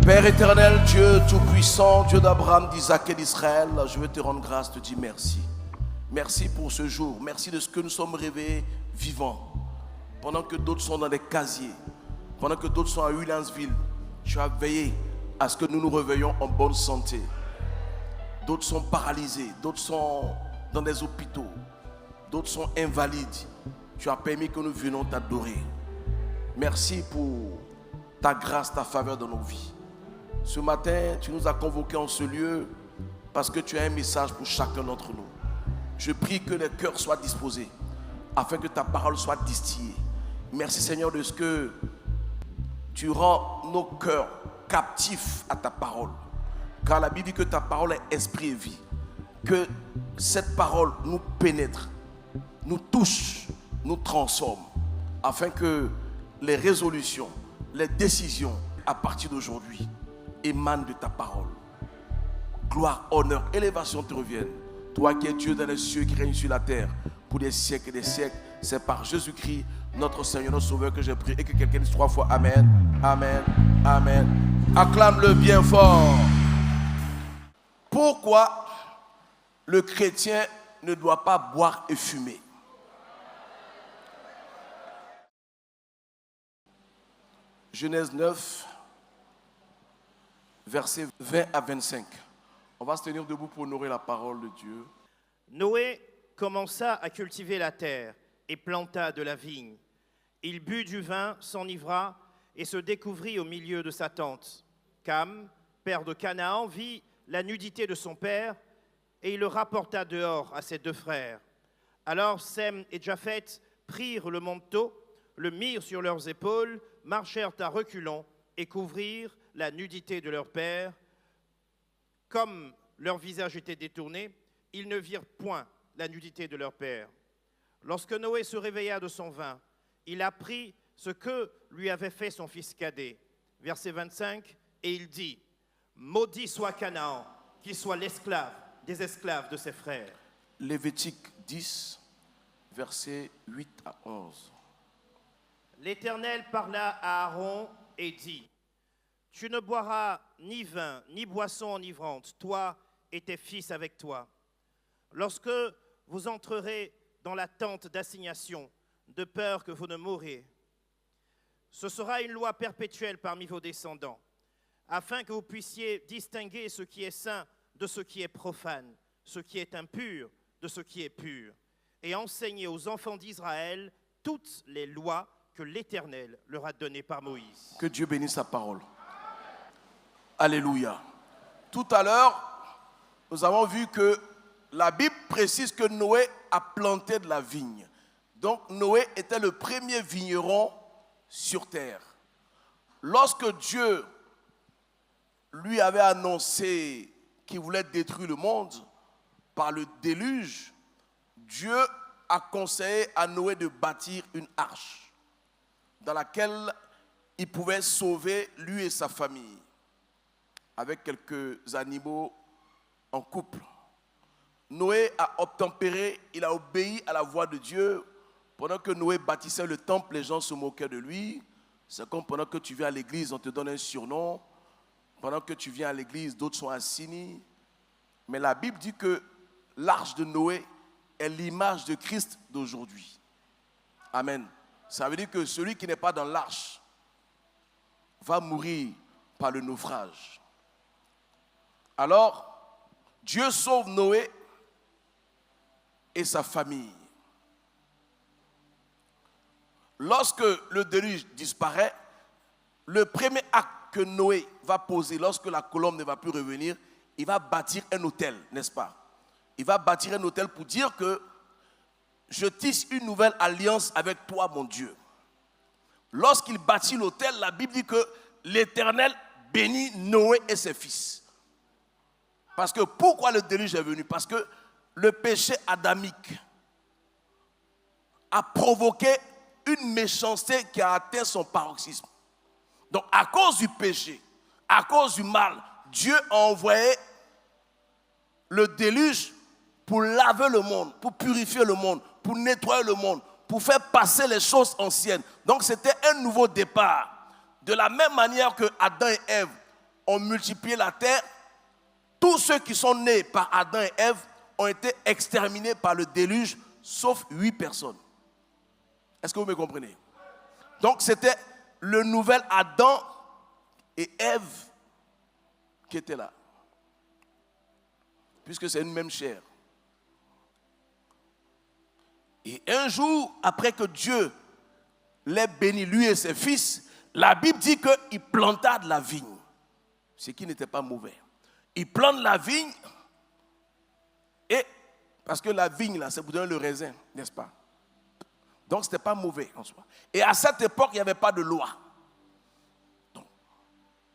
Père éternel, Dieu tout-puissant, Dieu d'Abraham, d'Isaac et d'Israël, je veux te rendre grâce, te dire merci. Merci pour ce jour, merci de ce que nous sommes réveillés vivants. Pendant que d'autres sont dans des casiers, pendant que d'autres sont à Williamsville, tu as veillé à ce que nous nous réveillions en bonne santé. D'autres sont paralysés, d'autres sont dans des hôpitaux, d'autres sont invalides. Tu as permis que nous venions t'adorer. Merci pour ta grâce, ta faveur dans nos vies. Ce matin, tu nous as convoqués en ce lieu parce que tu as un message pour chacun d'entre nous. Je prie que les cœurs soient disposés afin que ta parole soit distillée. Merci Seigneur de ce que tu rends nos cœurs captifs à ta parole. Car la Bible dit que ta parole est esprit et vie. Que cette parole nous pénètre, nous touche, nous transforme. Afin que les résolutions, les décisions à partir d'aujourd'hui émanent de ta parole. Gloire, honneur, élévation te reviennent. Toi qui es Dieu dans les cieux, qui règne sur la terre pour des siècles et des siècles. C'est par Jésus-Christ, notre Seigneur, notre Sauveur, que j'ai prié. Et que quelqu'un dise 3 fois Amen, Amen, Amen. Acclame-le bien fort. Pourquoi le chrétien ne doit pas boire et fumer? Genèse 9, versets 20 à 25. On va se tenir debout pour honorer la parole de Dieu. Noé commença à cultiver la terre et planta de la vigne. Il but du vin, s'enivra et se découvrit au milieu de sa tente. Cam, père de Canaan, vit la nudité de son père et il le rapporta dehors à ses 2 frères. Alors Sem et Japheth prirent le manteau, le mirent sur leurs épaules, marchèrent à reculons et couvrirent la nudité de leur père. Comme leur visage était détourné, ils ne virent point la nudité de leur père. Lorsque Noé se réveilla de son vin, il apprit ce que lui avait fait son fils cadet. Verset 25, et il dit, « Maudit soit Canaan, qu'il soit l'esclave des esclaves de ses frères. » Lévitique 10, versets 8 à 11. L'Éternel parla à Aaron et dit, « Tu ne boiras ni vin, ni boisson enivrante, toi et tes fils avec toi. Lorsque vous entrerez dans la tente d'assignation, de peur que vous ne mouriez, ce sera une loi perpétuelle parmi vos descendants, afin que vous puissiez distinguer ce qui est saint de ce qui est profane, ce qui est impur de ce qui est pur, et enseigner aux enfants d'Israël toutes les lois que l'Éternel leur a données par Moïse. » Que Dieu bénisse sa parole. Alléluia. Tout à l'heure, nous avons vu que la Bible précise que Noé a planté de la vigne. Donc Noé était le premier vigneron sur terre. Lorsque Dieu lui avait annoncé qu'il voulait détruire le monde par le déluge, Dieu a conseillé à Noé de bâtir une arche dans laquelle il pouvait sauver lui et sa famille, avec quelques animaux en couple. Noé a obtempéré, il a obéi à la voix de Dieu. Pendant que Noé bâtissait le temple, les gens se moquaient de lui. C'est comme pendant que tu viens à l'église, on te donne un surnom. Pendant que tu viens à l'église, d'autres sont assignis. Mais la Bible dit que l'arche de Noé est l'image de Christ d'aujourd'hui. Amen. Ça veut dire que celui qui n'est pas dans l'arche va mourir par le naufrage. Alors, Dieu sauve Noé et sa famille. Lorsque le déluge disparaît, le premier acte que Noé va poser lorsque la colombe ne va plus revenir, il va bâtir un autel, n'est-ce pas? Il va bâtir un autel pour dire que je tisse une nouvelle alliance avec toi, mon Dieu. Lorsqu'il bâtit l'autel, la Bible dit que l'Éternel bénit Noé et ses fils. Parce que pourquoi le déluge est venu? Parce que le péché adamique a provoqué une méchanceté qui a atteint son paroxysme. Donc à cause du péché, à cause du mal, Dieu a envoyé le déluge pour laver le monde, pour purifier le monde, pour nettoyer le monde, pour faire passer les choses anciennes. Donc c'était un nouveau départ. De la même manière que Adam et Ève ont multiplié la terre, tous ceux qui sont nés par Adam et Ève ont été exterminés par le déluge, sauf 8 personnes. Est-ce que vous me comprenez? Donc c'était le nouvel Adam et Ève qui étaient là. Puisque c'est une même chair. Et un jour, après que Dieu l'ait béni, lui et ses fils, la Bible dit qu'il planta de la vigne. Ce qui n'était pas mauvais. Il plante la vigne, et parce que la vigne, là, c'est pour donner le raisin, n'est-ce pas? Donc, ce n'était pas mauvais en soi. Et à cette époque, il n'y avait pas de loi. Donc,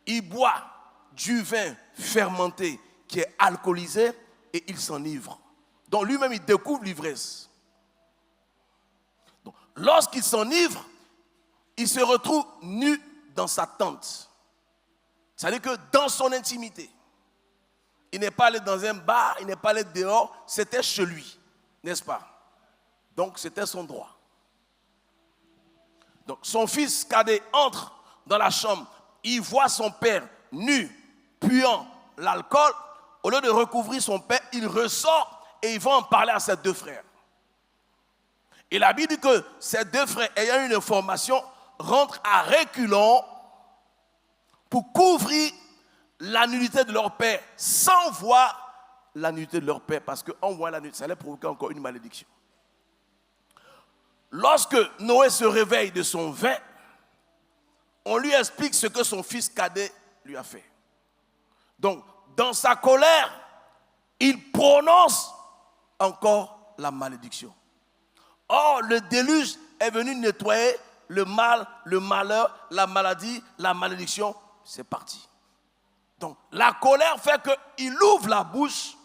il boit du vin fermenté qui est alcoolisé et il s'enivre. Donc, lui-même, il découvre l'ivresse. Donc, lorsqu'il s'enivre, il se retrouve nu dans sa tente. C'est-à-dire que dans son intimité, il n'est pas allé dans un bar, il n'est pas allé dehors, c'était chez lui, n'est-ce pas? Donc c'était son droit. Donc son fils cadet entre dans la chambre, il voit son père nu, puant l'alcool. Au lieu de recouvrir son père, il ressort et il va en parler à ses 2 frères. Et la Bible dit que ces 2 frères, ayant une information, rentrent à reculons pour couvrir la nudité de leur père sans voir la nudité de leur père, parce qu'en voyant la nudité, ça allait provoquer encore une malédiction. Lorsque Noé se réveille de son vin, on lui explique ce que son fils cadet lui a fait. Donc, dans sa colère, il prononce encore la malédiction. Or, le déluge est venu nettoyer le mal, le malheur, la maladie, la malédiction. C'est parti. Donc, la colère fait qu'il ouvre la bouche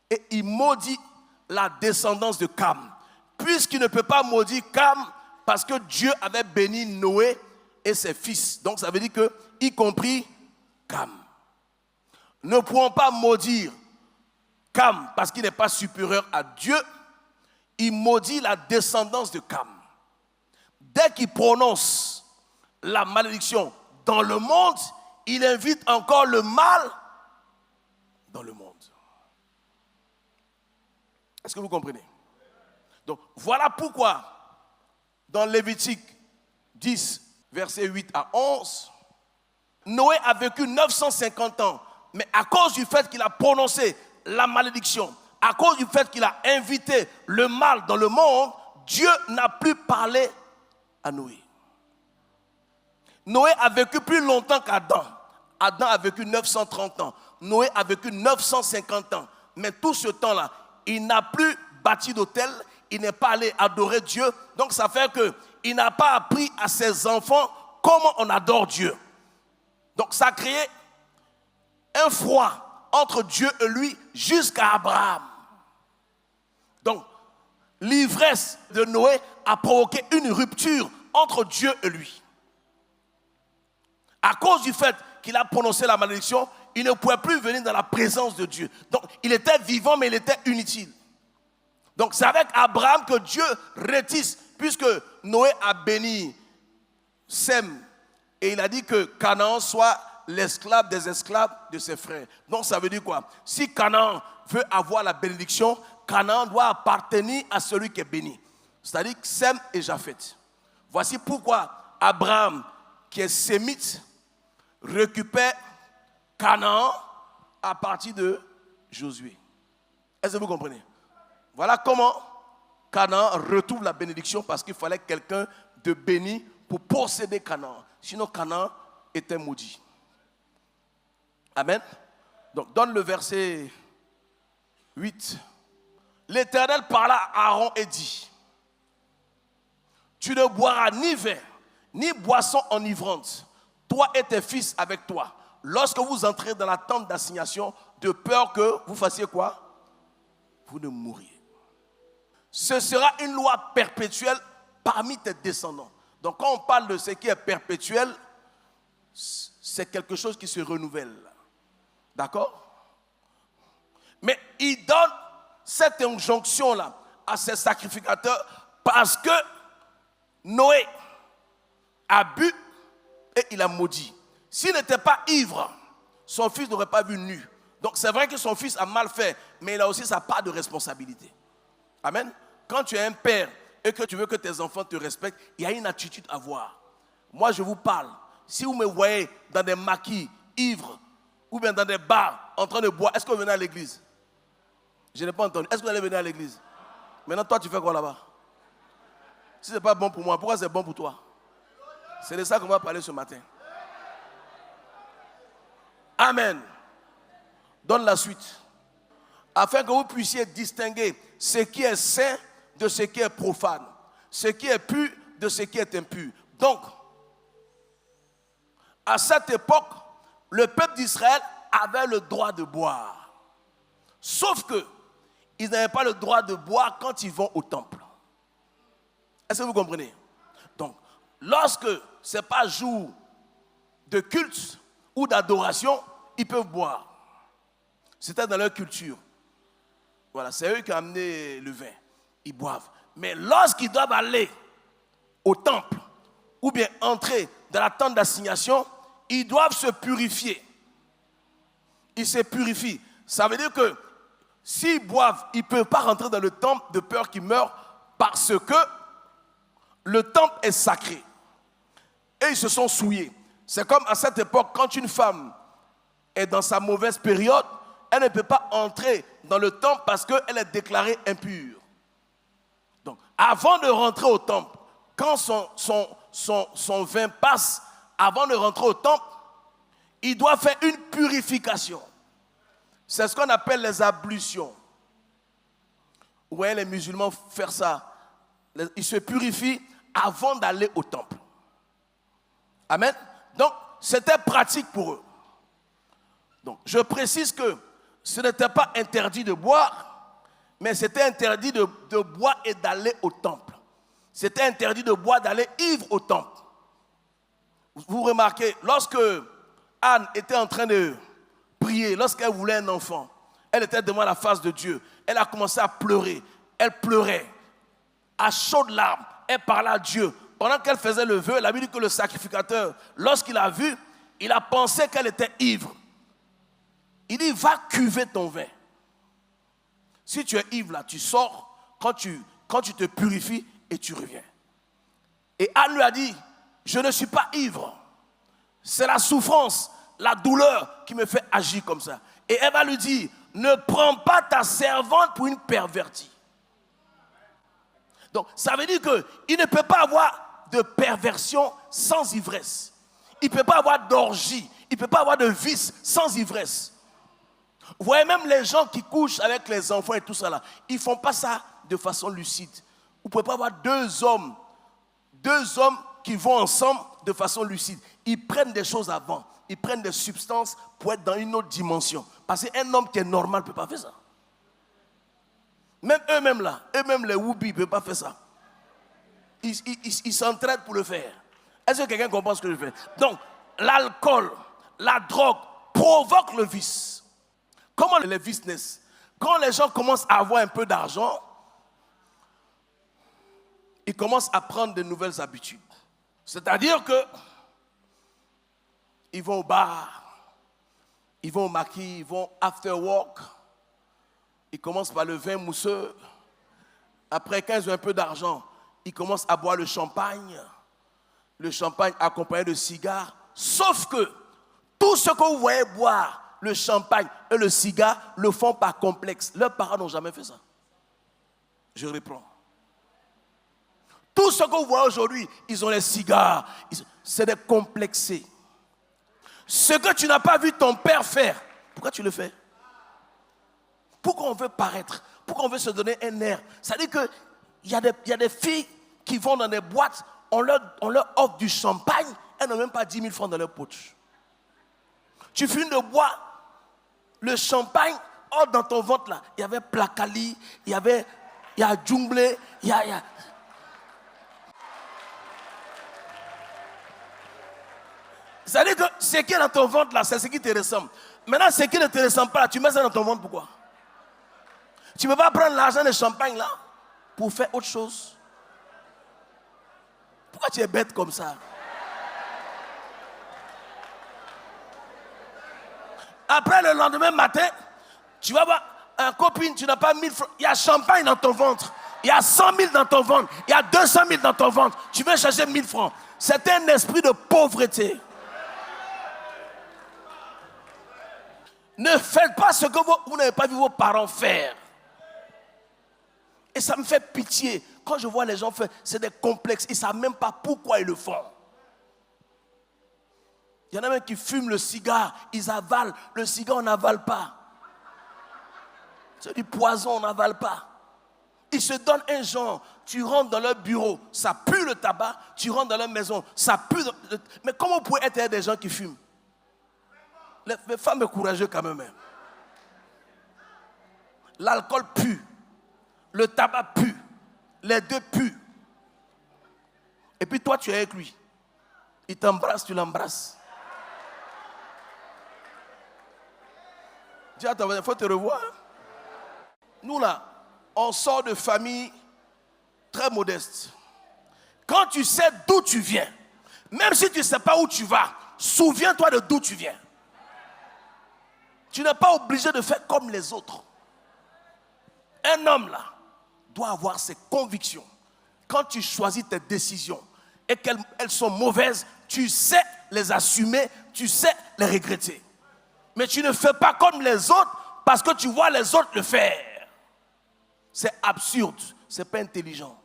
et il maudit la descendance de Cam. Puisqu'il ne peut pas maudire Cam parce que Dieu avait béni Noé et ses fils. Donc, ça veut dire que, y compris Cam. Ne pouvons pas maudire Cam parce qu'il n'est pas supérieur à Dieu. Il maudit la descendance de Cam. Dès qu'il prononce la malédiction dans le monde, il invite encore le mal dans le monde. Est-ce que vous comprenez? Donc, voilà pourquoi, dans Lévitique 10, versets 8 à 11, Noé a vécu 950 ans, mais à cause du fait qu'il a prononcé la malédiction, à cause du fait qu'il a invité le mal dans le monde, Dieu n'a plus parlé à Noé. Noé a vécu plus longtemps qu'Adam. Adam a vécu 930 ans. Noé a vécu 950 ans. Mais tout ce temps-là, il n'a plus bâti d'autel, il n'est pas allé adorer Dieu. Donc ça fait qu'il n'a pas appris à ses enfants comment on adore Dieu. Donc ça a créé un froid entre Dieu et lui jusqu'à Abraham. Donc l'ivresse de Noé a provoqué une rupture entre Dieu et lui. À cause du fait qu'il a prononcé la malédiction, il ne pouvait plus venir dans la présence de Dieu. Donc, il était vivant, mais il était inutile. Donc, c'est avec Abraham que Dieu rétisse, puisque Noé a béni Sem, et il a dit que Canaan soit l'esclave des esclaves de ses frères. Donc, ça veut dire quoi? Si Canaan veut avoir la bénédiction, Canaan doit appartenir à celui qui est béni. C'est-à-dire Sem et Japheth. Voici pourquoi Abraham, qui est sémite, récupère Canaan à partir de Josué. Est-ce que vous comprenez? Voilà comment Canaan retrouve la bénédiction, parce qu'il fallait quelqu'un de béni pour posséder Canaan. Sinon Canaan était maudit. Amen. Donc donne le verset 8. L'Éternel parla à Aaron et dit: tu ne boiras ni vin, ni boisson enivrante, toi et tes fils avec toi, lorsque vous entrez dans la tente d'assignation, de peur que vous fassiez quoi? Vous ne mouriez. Ce sera une loi perpétuelle parmi tes descendants. Donc quand on parle de ce qui est perpétuel, c'est quelque chose qui se renouvelle. D'accord? Mais il donne cette injonction-là à ses sacrificateurs parce que Noé a bu et il a maudit. S'il n'était pas ivre, son fils n'aurait pas vu nu. Donc c'est vrai que son fils a mal fait, mais il a aussi sa part de responsabilité. Amen. Quand tu es un père et que tu veux que tes enfants te respectent, il y a une attitude à avoir. Moi, je vous parle. Si vous me voyez dans des maquis, ivres, ou bien dans des bars, en train de boire, est-ce que vous venez à l'église? Je n'ai pas entendu. Est-ce que vous allez venir à l'église? Maintenant, toi, tu fais quoi là-bas? Si ce n'est pas bon pour moi, pourquoi c'est bon pour toi? C'est de ça qu'on va parler ce matin. Amen. Donne la suite. Afin que vous puissiez distinguer ce qui est saint de ce qui est profane, ce qui est pur de ce qui est impur. Donc, à cette époque, le peuple d'Israël avait le droit de boire. Sauf que, ils n'avaient pas le droit de boire quand ils vont au temple. Est-ce que vous comprenez? Donc, lorsque ce n'est pas jour de culte ou d'adoration, ils peuvent boire. C'était dans leur culture. Voilà, c'est eux qui ont amené le vin. Ils boivent. Mais lorsqu'ils doivent aller au temple ou bien entrer dans la tente d'assignation, ils doivent se purifier. Ils se purifient. Ça veut dire que s'ils boivent, ils ne peuvent pas rentrer dans le temple de peur qu'ils meurent parce que le temple est sacré. Et ils se sont souillés. C'est comme à cette époque, quand une femme est dans sa mauvaise période, elle ne peut pas entrer dans le temple parce qu'elle est déclarée impure. Donc, avant de rentrer au temple, quand son vin passe, avant de rentrer au temple, il doit faire une purification. C'est ce qu'on appelle les ablutions. Vous voyez les musulmans faire ça. Ils se purifient avant d'aller au temple. Amen. Donc, c'était pratique pour eux. Donc, je précise que ce n'était pas interdit de boire, mais c'était interdit de boire et d'aller au temple. C'était interdit de boire, d'aller ivre au temple. Vous remarquez, lorsque Anne était en train de prier, lorsqu'elle voulait un enfant, elle était devant la face de Dieu. Elle a commencé à pleurer. Elle pleurait à chaudes larmes. Elle parlait à Dieu. Pendant qu'elle faisait le vœu, la Bible dit que le sacrificateur, lorsqu'il a vu, il a pensé qu'elle était ivre. Il dit, va cuver ton vin. Si tu es ivre là, tu sors quand tu te purifies et tu reviens. Et Anne lui a dit, je ne suis pas ivre. C'est la souffrance, la douleur qui me fait agir comme ça. Et elle va lui dire, ne prends pas ta servante pour une pervertie. Donc, ça veut dire qu'il ne peut pas avoir de perversion sans ivresse. Il ne peut pas avoir d'orgie. Il ne peut pas avoir de vice sans ivresse. Vous voyez, même les gens qui couchent avec les enfants et tout ça là, ils ne font pas ça de façon lucide. Vous ne pouvez pas avoir deux hommes qui vont ensemble de façon lucide. Ils prennent des choses avant. Ils prennent des substances pour être dans une autre dimension. Parce qu'un homme qui est normal ne peut pas faire ça. Même eux-mêmes là, eux-mêmes les Woubi ne peuvent pas faire ça. Ils s'entraident pour le faire. Est-ce que quelqu'un comprend ce que je fais? Donc, l'alcool, la drogue provoquent le vice. Comment les vices naissent? Quand les gens commencent à avoir un peu d'argent, ils commencent à prendre de nouvelles habitudes. C'est-à-dire que ils vont au bar, ils vont au maquis, ils vont after work. Ils commencent par le vin mousseux. Après, quand ils ont un peu d'argent, ils commencent à boire le champagne. Le champagne accompagné de cigares. Sauf que tout ce que vous voyez boire, le champagne et le cigare, le font par complexe. Leurs parents n'ont jamais fait ça. Je reprends. Tout ce que vous voyez aujourd'hui, ils ont les cigares. C'est des complexés. Ce que tu n'as pas vu ton père faire, pourquoi tu le fais? Pourquoi on veut paraître? Pourquoi on veut se donner un air? Ça veut dire qu'il y a des filles qui vont dans des boîtes, on leur offre du champagne, elles n'ont même pas 10 000 francs dans leur poche. Tu finis de boire le champagne, or dans ton ventre là, il y avait Placali, il y a Djumblé, il y a... C'est-à-dire que ce qui est dans ton ventre là, c'est ce qui te ressemble. Maintenant, ce qui ne te ressemble pas, tu mets ça dans ton ventre, pourquoi? Tu ne peux pas prendre l'argent de champagne là pour faire autre chose. Pourquoi tu es bête comme ça? Après le lendemain matin, tu vas voir un copine, tu n'as pas 1000 francs. Il y a champagne dans ton ventre. Il y a 100 000 dans ton ventre. Il y a 200 000 dans ton ventre. Tu veux chercher 1000 francs. C'est un esprit de pauvreté. Ne faites pas ce que vous n'avez pas vu vos parents faire. Et ça me fait pitié. Quand je vois les gens faire, c'est des complexes. Ils ne savent même pas pourquoi ils le font. Il y en a même qui fument le cigare. Ils avalent. Le cigare, on n'avale pas. C'est du poison, on n'avale pas. Ils se donnent un genre. Tu rentres dans leur bureau, ça pue le tabac. Tu rentres dans leur maison, ça pue. Mais comment vous pouvez être des gens qui fument? Les femmes sont courageuses quand même. L'alcool pue. Le tabac pue. Les deux puent. Et puis toi, tu es avec lui. Il t'embrasse, tu l'embrasses. Dis attends, il faut te revoir. Nous là, on sort de famille très modeste. Quand tu sais d'où tu viens, même si tu ne sais pas où tu vas, souviens-toi de d'où tu viens. Tu n'es pas obligé de faire comme les autres. Un homme là doit avoir ses convictions. Quand tu choisis tes décisions et qu'elles sont mauvaises, tu sais les assumer, tu sais les regretter. Mais tu ne fais pas comme les autres parce que tu vois les autres le faire. C'est absurde, c'est pas intelligent.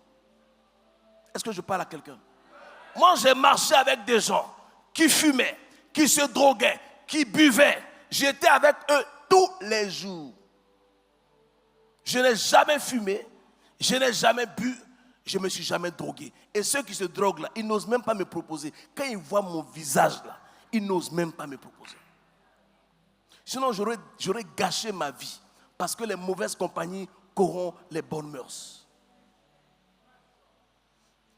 Est-ce que je parle à quelqu'un? Moi, j'ai marché avec des gens qui fumaient, qui se droguaient, qui buvaient. J'étais avec eux tous les jours. Je n'ai jamais fumé, je n'ai jamais bu, je ne me suis jamais drogué. Et ceux qui se droguent là, ils n'osent même pas me proposer. Quand ils voient mon visage là, ils n'osent même pas me proposer. Sinon, j'aurais gâché ma vie. Parce que les mauvaises compagnies corrompent les bonnes mœurs.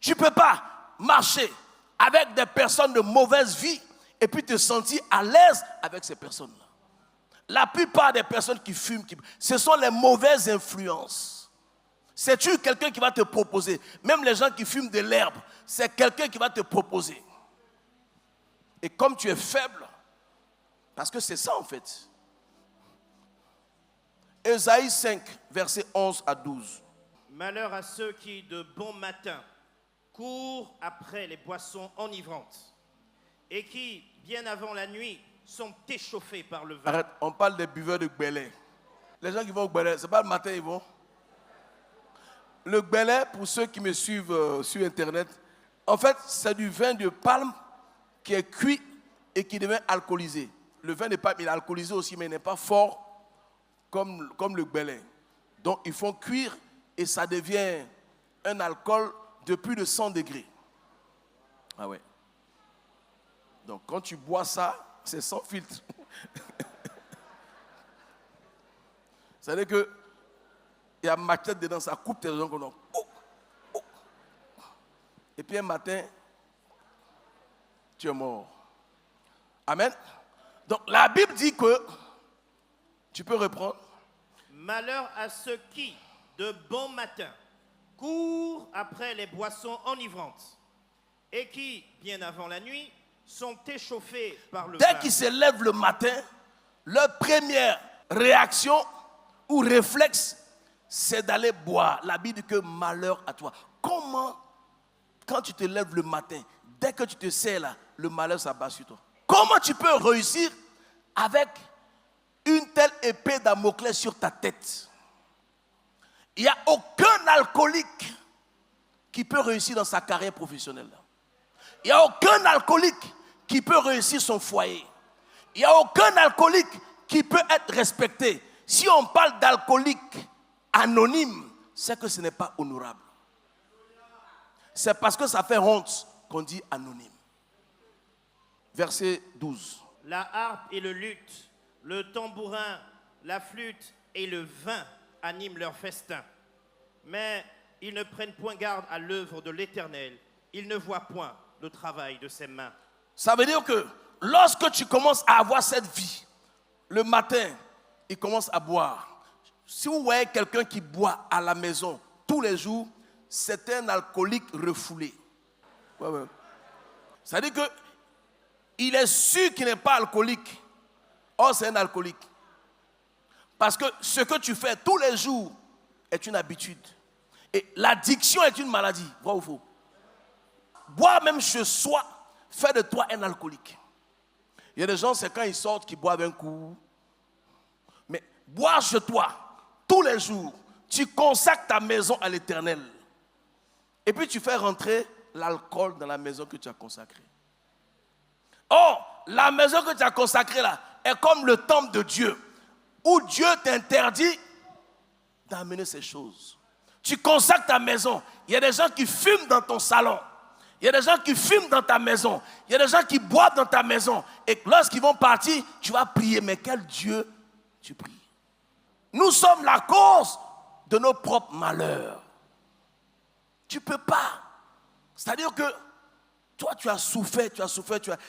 Tu ne peux pas marcher avec des personnes de mauvaise vie et puis te sentir à l'aise avec ces personnes-là. La plupart des personnes qui fument, ce sont les mauvaises influences. C'est-tu quelqu'un qui va te proposer? Même les gens qui fument de l'herbe, c'est quelqu'un qui va te proposer. Et comme tu es faible, parce que c'est ça en fait. Ésaïe 5, versets 11 à 12. Malheur à ceux qui, de bon matin, courent après les boissons enivrantes et qui, bien avant la nuit, sont échauffés par le vin. Arrête, on parle des buveurs de gbélé. Les gens qui vont au gbélé, c'est pas le matin ils vont. Le gbélé, pour ceux qui me suivent sur Internet, en fait, c'est du vin de palme qui est cuit et qui devient alcoolisé. Le vin de palme, il est alcoolisé aussi, mais il n'est pas fort comme le gbélé. Donc, ils font cuire et ça devient un alcool de plus de 100 degrés. Ah ouais. Donc, quand tu bois ça, c'est sans filtre. C'est-à-dire que il y a machette dedans, ça coupe tes gens comme ça. Et puis un matin, tu es mort. Amen. Donc la Bible dit que, tu peux reprendre. Malheur à ceux qui, de bon matin, courent après les boissons enivrantes et qui, bien avant la nuit, sont échauffés par le vin. Dès qu'ils se lèvent le matin, leur première réaction ou réflexe, c'est d'aller boire. La Bible dit que malheur à toi. Comment, quand tu te lèves le matin, dès que tu te sers là, le malheur s'abat sur toi? Comment tu peux réussir avec une telle épée Damoclès sur ta tête? Il n'y a aucun alcoolique qui peut réussir dans sa carrière professionnelle. Il n'y a aucun alcoolique qui peut réussir son foyer. Il n'y a aucun alcoolique qui peut être respecté. Si on parle d'alcoolique anonyme, c'est que ce n'est pas honorable. C'est parce que ça fait honte qu'on dit anonyme. Verset 12. La harpe et le luth, le tambourin, la flûte et le vin animent leur festin. Mais ils ne prennent point garde à l'œuvre de l'Éternel. Ils ne voient point le travail de ses mains. Ça veut dire que lorsque tu commences à avoir cette vie, le matin, il commence à boire. Si vous voyez quelqu'un qui boit à la maison tous les jours, c'est un alcoolique refoulé. Ouais. Ça veut dire qu'il est sûr qu'il n'est pas alcoolique. Or, c'est un alcoolique. Parce que ce que tu fais tous les jours est une habitude. Et l'addiction est une maladie. Vrai ou faux? Boire même chez soi fait de toi un alcoolique. Il y a des gens, c'est quand ils sortent qu'ils boivent un coup. Mais boire chez toi tous les jours, tu consacres ta maison à l'Éternel. Et puis tu fais rentrer l'alcool dans la maison que tu as consacrée. Or, la maison que tu as consacrée là est comme le temple de Dieu, où Dieu t'interdit d'amener ces choses. Tu consacres ta maison. Il y a des gens qui fument dans ton salon. Il y a des gens qui fument dans ta maison. Il y a des gens qui boivent dans ta maison. Et lorsqu'ils vont partir, tu vas prier. Mais quel Dieu tu pries? Nous sommes la cause de nos propres malheurs. Tu ne peux pas. C'est-à-dire que toi, tu as souffert,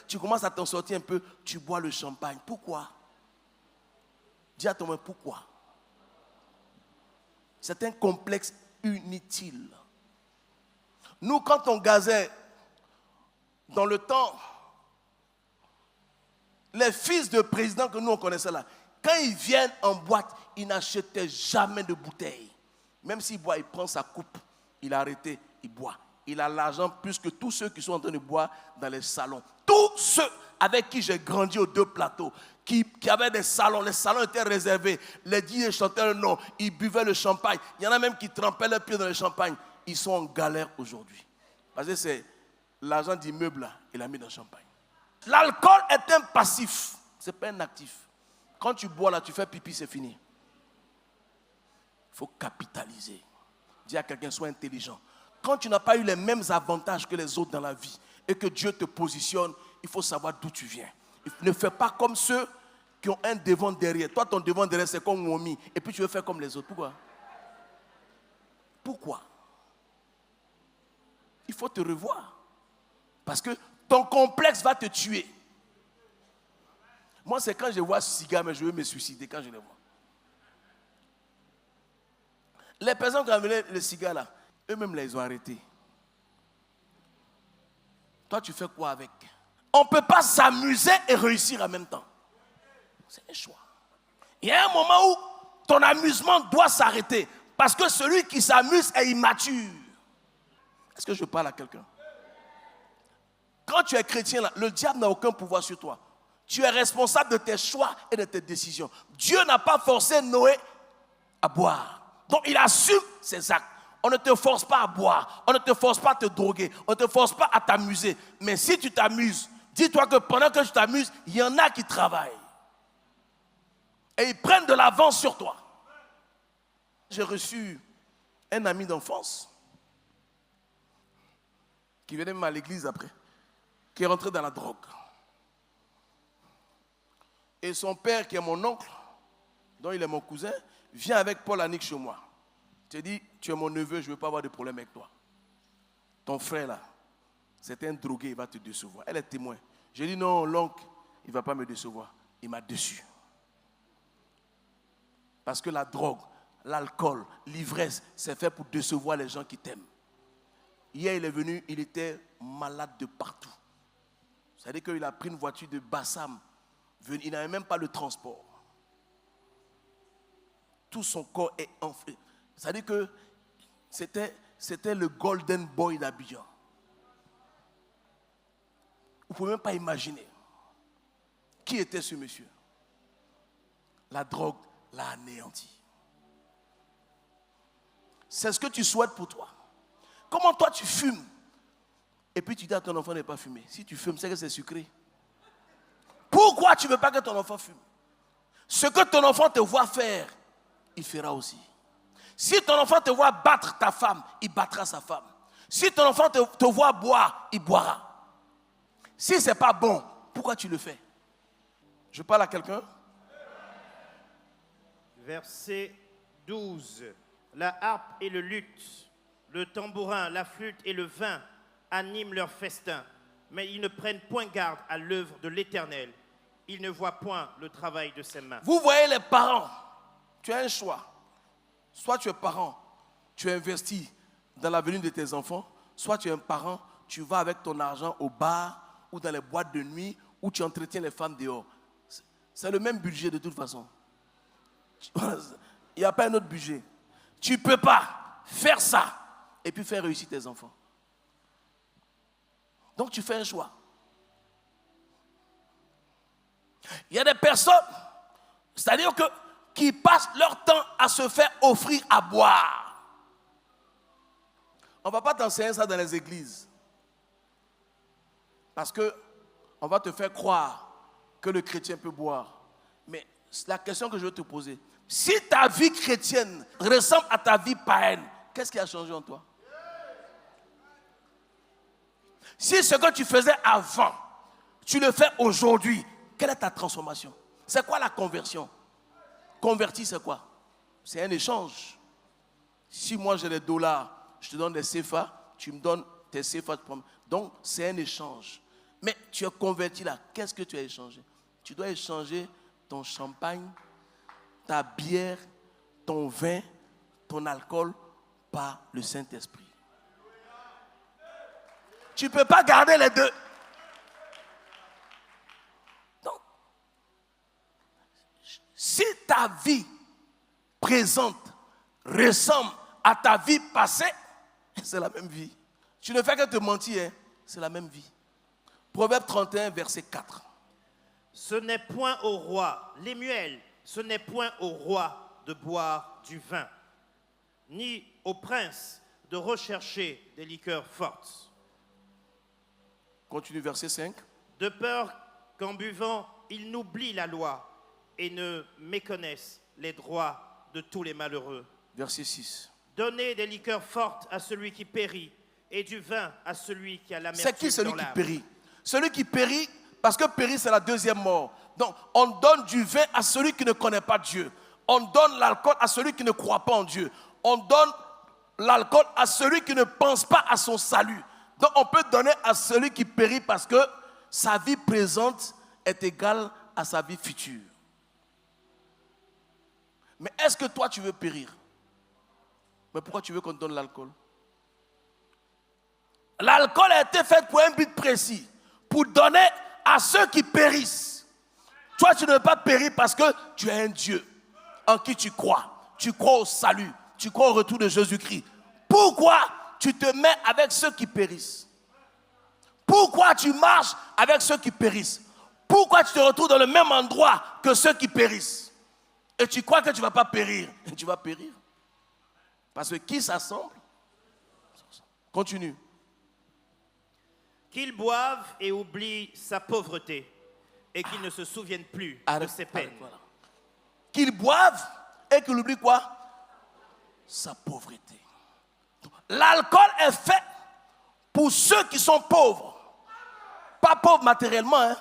tu commences à t'en sortir un peu, tu bois le champagne. Pourquoi? Dis à ton mari, pourquoi? C'est un complexe inutile. Nous, quand on gazait, dans le temps, les fils de présidents que nous on connaissait là, quand ils viennent en boîte, ils n'achetaient jamais de bouteille. Même s'il boit, il prend sa coupe, il a arrêté, il boit. Il a l'argent plus que tous ceux qui sont en train de boire dans les salons. Tous ceux avec qui j'ai grandi aux deux plateaux, qui avaient des salons, les salons étaient réservés. Les DJ chantaient le nom, ils buvaient le champagne. Il y en a même qui trempaient leurs pieds dans le champagne. Ils sont en galère aujourd'hui. Parce que c'est l'argent d'immeuble là, il a mis dans le champagne. L'alcool est un passif, ce n'est pas un actif. Quand tu bois là, tu fais pipi, c'est fini. Il faut capitaliser. Dis à quelqu'un, sois intelligent. Quand tu n'as pas eu les mêmes avantages que les autres dans la vie et que Dieu te positionne, il faut savoir d'où tu viens. Ne fais pas comme ceux qui ont un devant derrière. Toi, ton devant derrière, c'est comme Momi. Et puis tu veux faire comme les autres. Pourquoi? Pourquoi? Il faut te revoir. Parce que ton complexe va te tuer. Moi, c'est quand je vois ce cigare, mais je veux me suicider quand je le vois. Les personnes qui ont amené le cigare là, eux-mêmes, là, ils ont arrêté. Toi, tu fais quoi avec? On ne peut pas s'amuser et réussir en même temps. C'est un choix. Il y a un moment où ton amusement doit s'arrêter. Parce que celui qui s'amuse est immature. Est-ce que je parle à quelqu'un? Quand tu es chrétien, là, le diable n'a aucun pouvoir sur toi. Tu es responsable de tes choix et de tes décisions. Dieu n'a pas forcé Noé à boire. Donc il assume ses actes. On ne te force pas à boire, on ne te force pas à te droguer, on ne te force pas à t'amuser. Mais si tu t'amuses, dis-toi que pendant que tu t'amuses, il y en a qui travaillent. Et ils prennent de l'avance sur toi. J'ai reçu un ami d'enfance qui venait même à l'église après, qui est rentré dans la drogue. Et son père, qui est mon oncle, dont il est mon cousin, vient avec Paul Annick chez moi. Je te dis, tu es mon neveu, je ne veux pas avoir de problème avec toi. Ton frère là, c'est un drogué, il va te décevoir. Elle est témoin. J'ai dit non, l'oncle, il ne va pas me décevoir. Il m'a déçu. Parce que la drogue, l'alcool, l'ivresse, c'est fait pour décevoir les gens qui t'aiment. Hier, il est venu, il était malade de partout. C'est-à-dire qu'il a pris une voiture de Bassam. Il n'avait même pas le transport. Tout son corps est enflé. C'est-à-dire que c'était le golden boy d'Abidjan. Vous ne pouvez même pas imaginer qui était ce monsieur. La drogue l'a anéanti. C'est ce que tu souhaites pour toi. Comment toi tu fumes et puis tu dis à ton enfant de ne pas fumer. Si tu fumes, c'est que c'est sucré. Pourquoi tu ne veux pas que ton enfant fume? Ce que ton enfant te voit faire, il fera aussi. Si ton enfant te voit battre ta femme, il battra sa femme. Si ton enfant te voit boire, il boira. Si ce n'est pas bon, pourquoi tu le fais? Je parle à quelqu'un? Verset 12. La harpe et le luth, le tambourin, la flûte et le vin animent leur festin, mais ils ne prennent point garde à l'œuvre de l'Éternel. Ils ne voient point le travail de ses mains. Vous voyez les parents, tu as un choix. Soit tu es parent, tu investis dans l'avenir de tes enfants, soit tu es un parent, tu vas avec ton argent au bar ou dans les boîtes de nuit où tu entretiens les femmes dehors. C'est le même budget de toute façon. Il n'y a pas un autre budget. Tu ne peux pas faire ça et puis faire réussir tes enfants. Donc tu fais un choix. Il y a des personnes, c'est-à-dire qui passent leur temps à se faire offrir à boire. On ne va pas t'enseigner ça dans les églises. Parce qu'on va te faire croire que le chrétien peut boire. Mais la question que je veux te poser, si ta vie chrétienne ressemble à ta vie païenne, qu'est-ce qui a changé en toi? Si ce que tu faisais avant, tu le fais aujourd'hui, quelle est ta transformation? C'est quoi la conversion? Convertir, c'est quoi? C'est un échange. Si moi j'ai des dollars, je te donne des CFA, tu me donnes tes CFA. Donc, c'est un échange. Mais tu es converti là, qu'est-ce que tu as échangé? Tu dois échanger ton champagne, ta bière, ton vin, ton alcool par le Saint-Esprit. Tu ne peux pas garder les deux. Donc, si ta vie présente ressemble à ta vie passée, c'est la même vie. Tu ne fais que te mentir, hein? C'est la même vie. Proverbe 31, verset 4. Ce n'est point au roi, Lemuel, ce n'est point au roi de boire du vin, ni au prince de rechercher des liqueurs fortes. Continue, verset 5. De peur qu'en buvant, ils n'oublient la loi et ne méconnaissent les droits de tous les malheureux. Verset 6. Donnez des liqueurs fortes à celui qui périt et du vin à celui qui a l'amertume. C'est qui celui dans qui l'âme? périt? Celui qui périt, parce que périr c'est la deuxième mort. Donc on donne du vin à celui qui ne connaît pas Dieu. On donne l'alcool à celui qui ne croit pas en Dieu. On donne l'alcool à celui qui ne pense pas à son salut. Donc on peut donner à celui qui périt parce que sa vie présente est égale à sa vie future. Mais est-ce que toi tu veux périr? Mais pourquoi tu veux qu'on te donne l'alcool? L'alcool a été fait pour un but précis, pour donner à ceux qui périssent. Toi tu ne veux pas périr parce que tu es un Dieu en qui tu crois. Tu crois au salut, tu crois au retour de Jésus-Christ. Pourquoi tu te mets avec ceux qui périssent? Pourquoi tu marches avec ceux qui périssent? Pourquoi tu te retrouves dans le même endroit que ceux qui périssent? Et tu crois que tu ne vas pas périr. Et tu vas périr. Parce que qui s'assemble? Continue. Qu'ils boivent et oublient sa pauvreté et qu'ils ne se souviennent plus de ses peines. Voilà. Qu'ils boivent et qu'ils oublient quoi? Sa pauvreté. L'alcool est fait pour ceux qui sont pauvres. Pas pauvres matériellement, hein?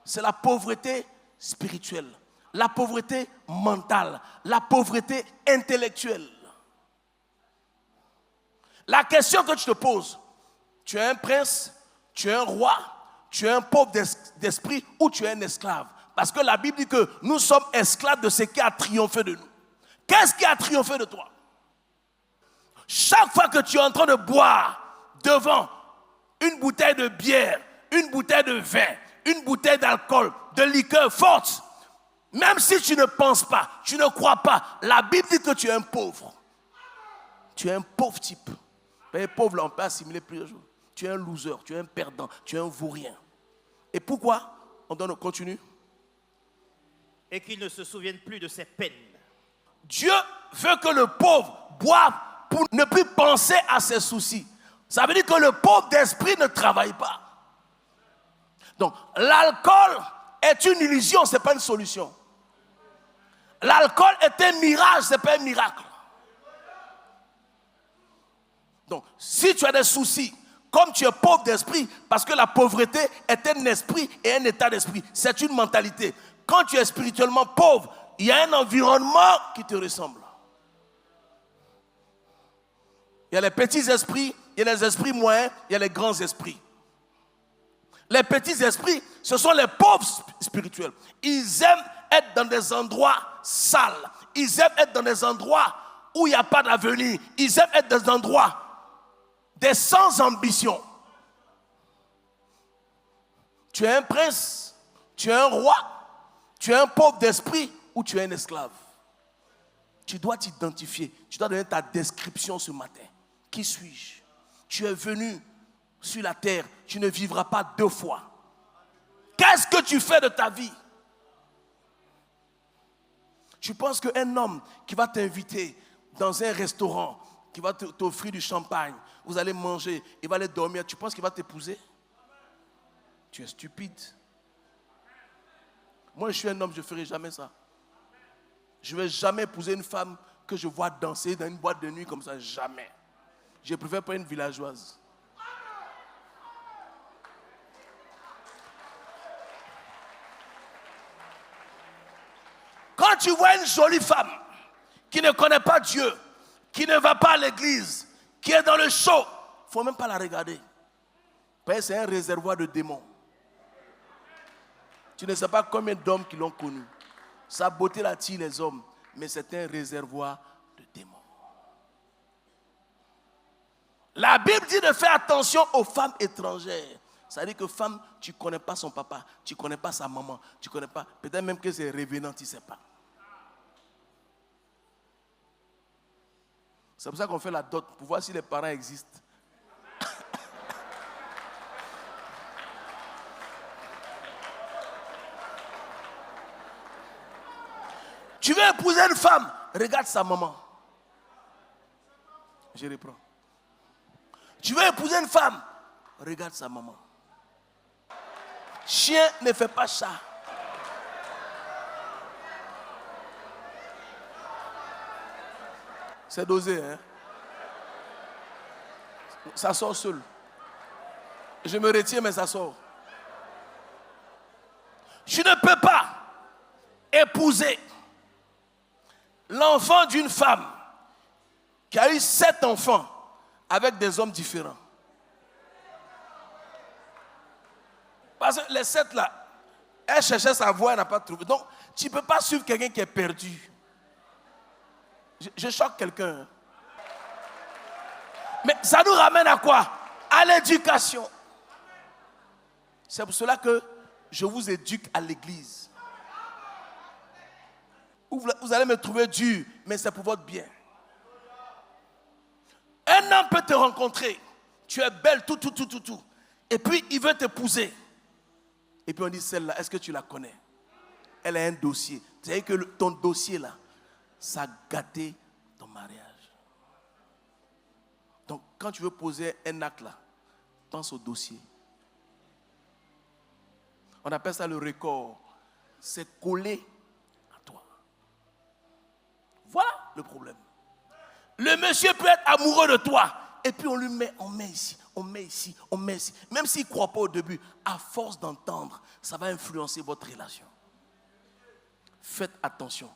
C'est la pauvreté spirituelle, la pauvreté mentale, la pauvreté intellectuelle. La question que tu te poses, tu es un prince, tu es un roi, tu es un pauvre d'esprit ou tu es un esclave? Parce que la Bible dit que nous sommes esclaves de ce qui a triomphé de nous. Qu'est-ce qui a triomphé de toi? Chaque fois que tu es en train de boire devant une bouteille de bière, une bouteille de vin, une bouteille d'alcool, de liqueur forte, même si tu ne penses pas, tu ne crois pas, la Bible dit que tu es un pauvre. Tu es un pauvre type. Les pauvres, on peut assimiler plusieurs jours. Tu es un loser, tu es un perdant, tu es un vaurien. Et pourquoi? On continue. Et qu'ils ne se souviennent plus de ses peines. Dieu veut que le pauvre boive pour ne plus penser à ses soucis. Ça veut dire que le pauvre d'esprit ne travaille pas. Donc, l'alcool est une illusion, ce n'est pas une solution. L'alcool est un mirage, ce n'est pas un miracle. Donc, si tu as des soucis, comme tu es pauvre d'esprit, parce que la pauvreté est un esprit et un état d'esprit, c'est une mentalité. Quand tu es spirituellement pauvre, il y a un environnement qui te ressemble. Il y a les petits esprits, il y a les esprits moyens, il y a les grands esprits. Les petits esprits, ce sont les pauvres spirituels. Ils aiment être dans des endroits sales. Ils aiment être dans des endroits où il n'y a pas d'avenir. Ils aiment être dans des endroits des sans ambition. Tu es un prince, tu es un roi, Tu es un pauvre d'esprit ou tu es un esclave. Tu dois t'identifier. Tu dois donner ta description ce matin. Qui suis-je? Tu es venu sur la terre. Tu ne vivras pas 2 fois. Qu'est-ce que tu fais de ta vie? Tu penses qu'un homme qui va t'inviter dans un restaurant, qui va t'offrir du champagne, vous allez manger, il va aller dormir, tu penses qu'il va t'épouser? Tu es stupide. Moi, je suis un homme, je ne ferai jamais ça. Je ne vais jamais épouser une femme que je vois danser dans une boîte de nuit comme ça, jamais. Je préfère pas une villageoise. Quand tu vois une jolie femme qui ne connaît pas Dieu, qui ne va pas à l'église, qui est dans le show, il ne faut même pas la regarder. Parce que c'est un réservoir de démons. Tu ne sais pas combien d'hommes qui l'ont connu. Sa beauté l'attire les hommes, mais c'est un réservoir de démons. La Bible dit de faire attention aux femmes étrangères. Ça veut dire que femme, tu ne connais pas son papa, tu ne connais pas sa maman, tu ne connais pas, peut-être même que c'est revenant, tu ne sais pas. C'est pour ça qu'on fait la dot, pour voir si les parents existent. Tu veux épouser une femme, regarde sa maman. Je reprends. Tu veux épouser une femme, regarde sa maman. Chien ne fait pas chat. C'est dosé, hein? Ça sort seul. Je me retiens, mais ça sort. Tu ne peux pas épouser l'enfant d'une femme qui a eu 7 enfants avec des hommes différents. Parce que les 7 là, elle cherchait sa voie, elle n'a pas trouvé. Donc, tu ne peux pas suivre quelqu'un qui est perdu. Je choque quelqu'un. Hein. Mais ça nous ramène à quoi? À l'éducation. C'est pour cela que je vous éduque à l'église. Vous allez me trouver dur, mais c'est pour votre bien. Un homme peut te rencontrer. Tu es belle, tout. Et puis, il veut t'épouser. Et puis, on dit, celle-là, est-ce que tu la connais? Elle a un dossier. Tu sais que ton dossier, là, ça a gâté ton mariage. Donc, quand tu veux poser un acte, là, pense au dossier. On appelle ça le record. C'est collé à toi. Voilà le problème. Le monsieur peut être amoureux de toi. Et puis on met ici. Même s'il ne croit pas au début, à force d'entendre, ça va influencer votre relation. Faites attention.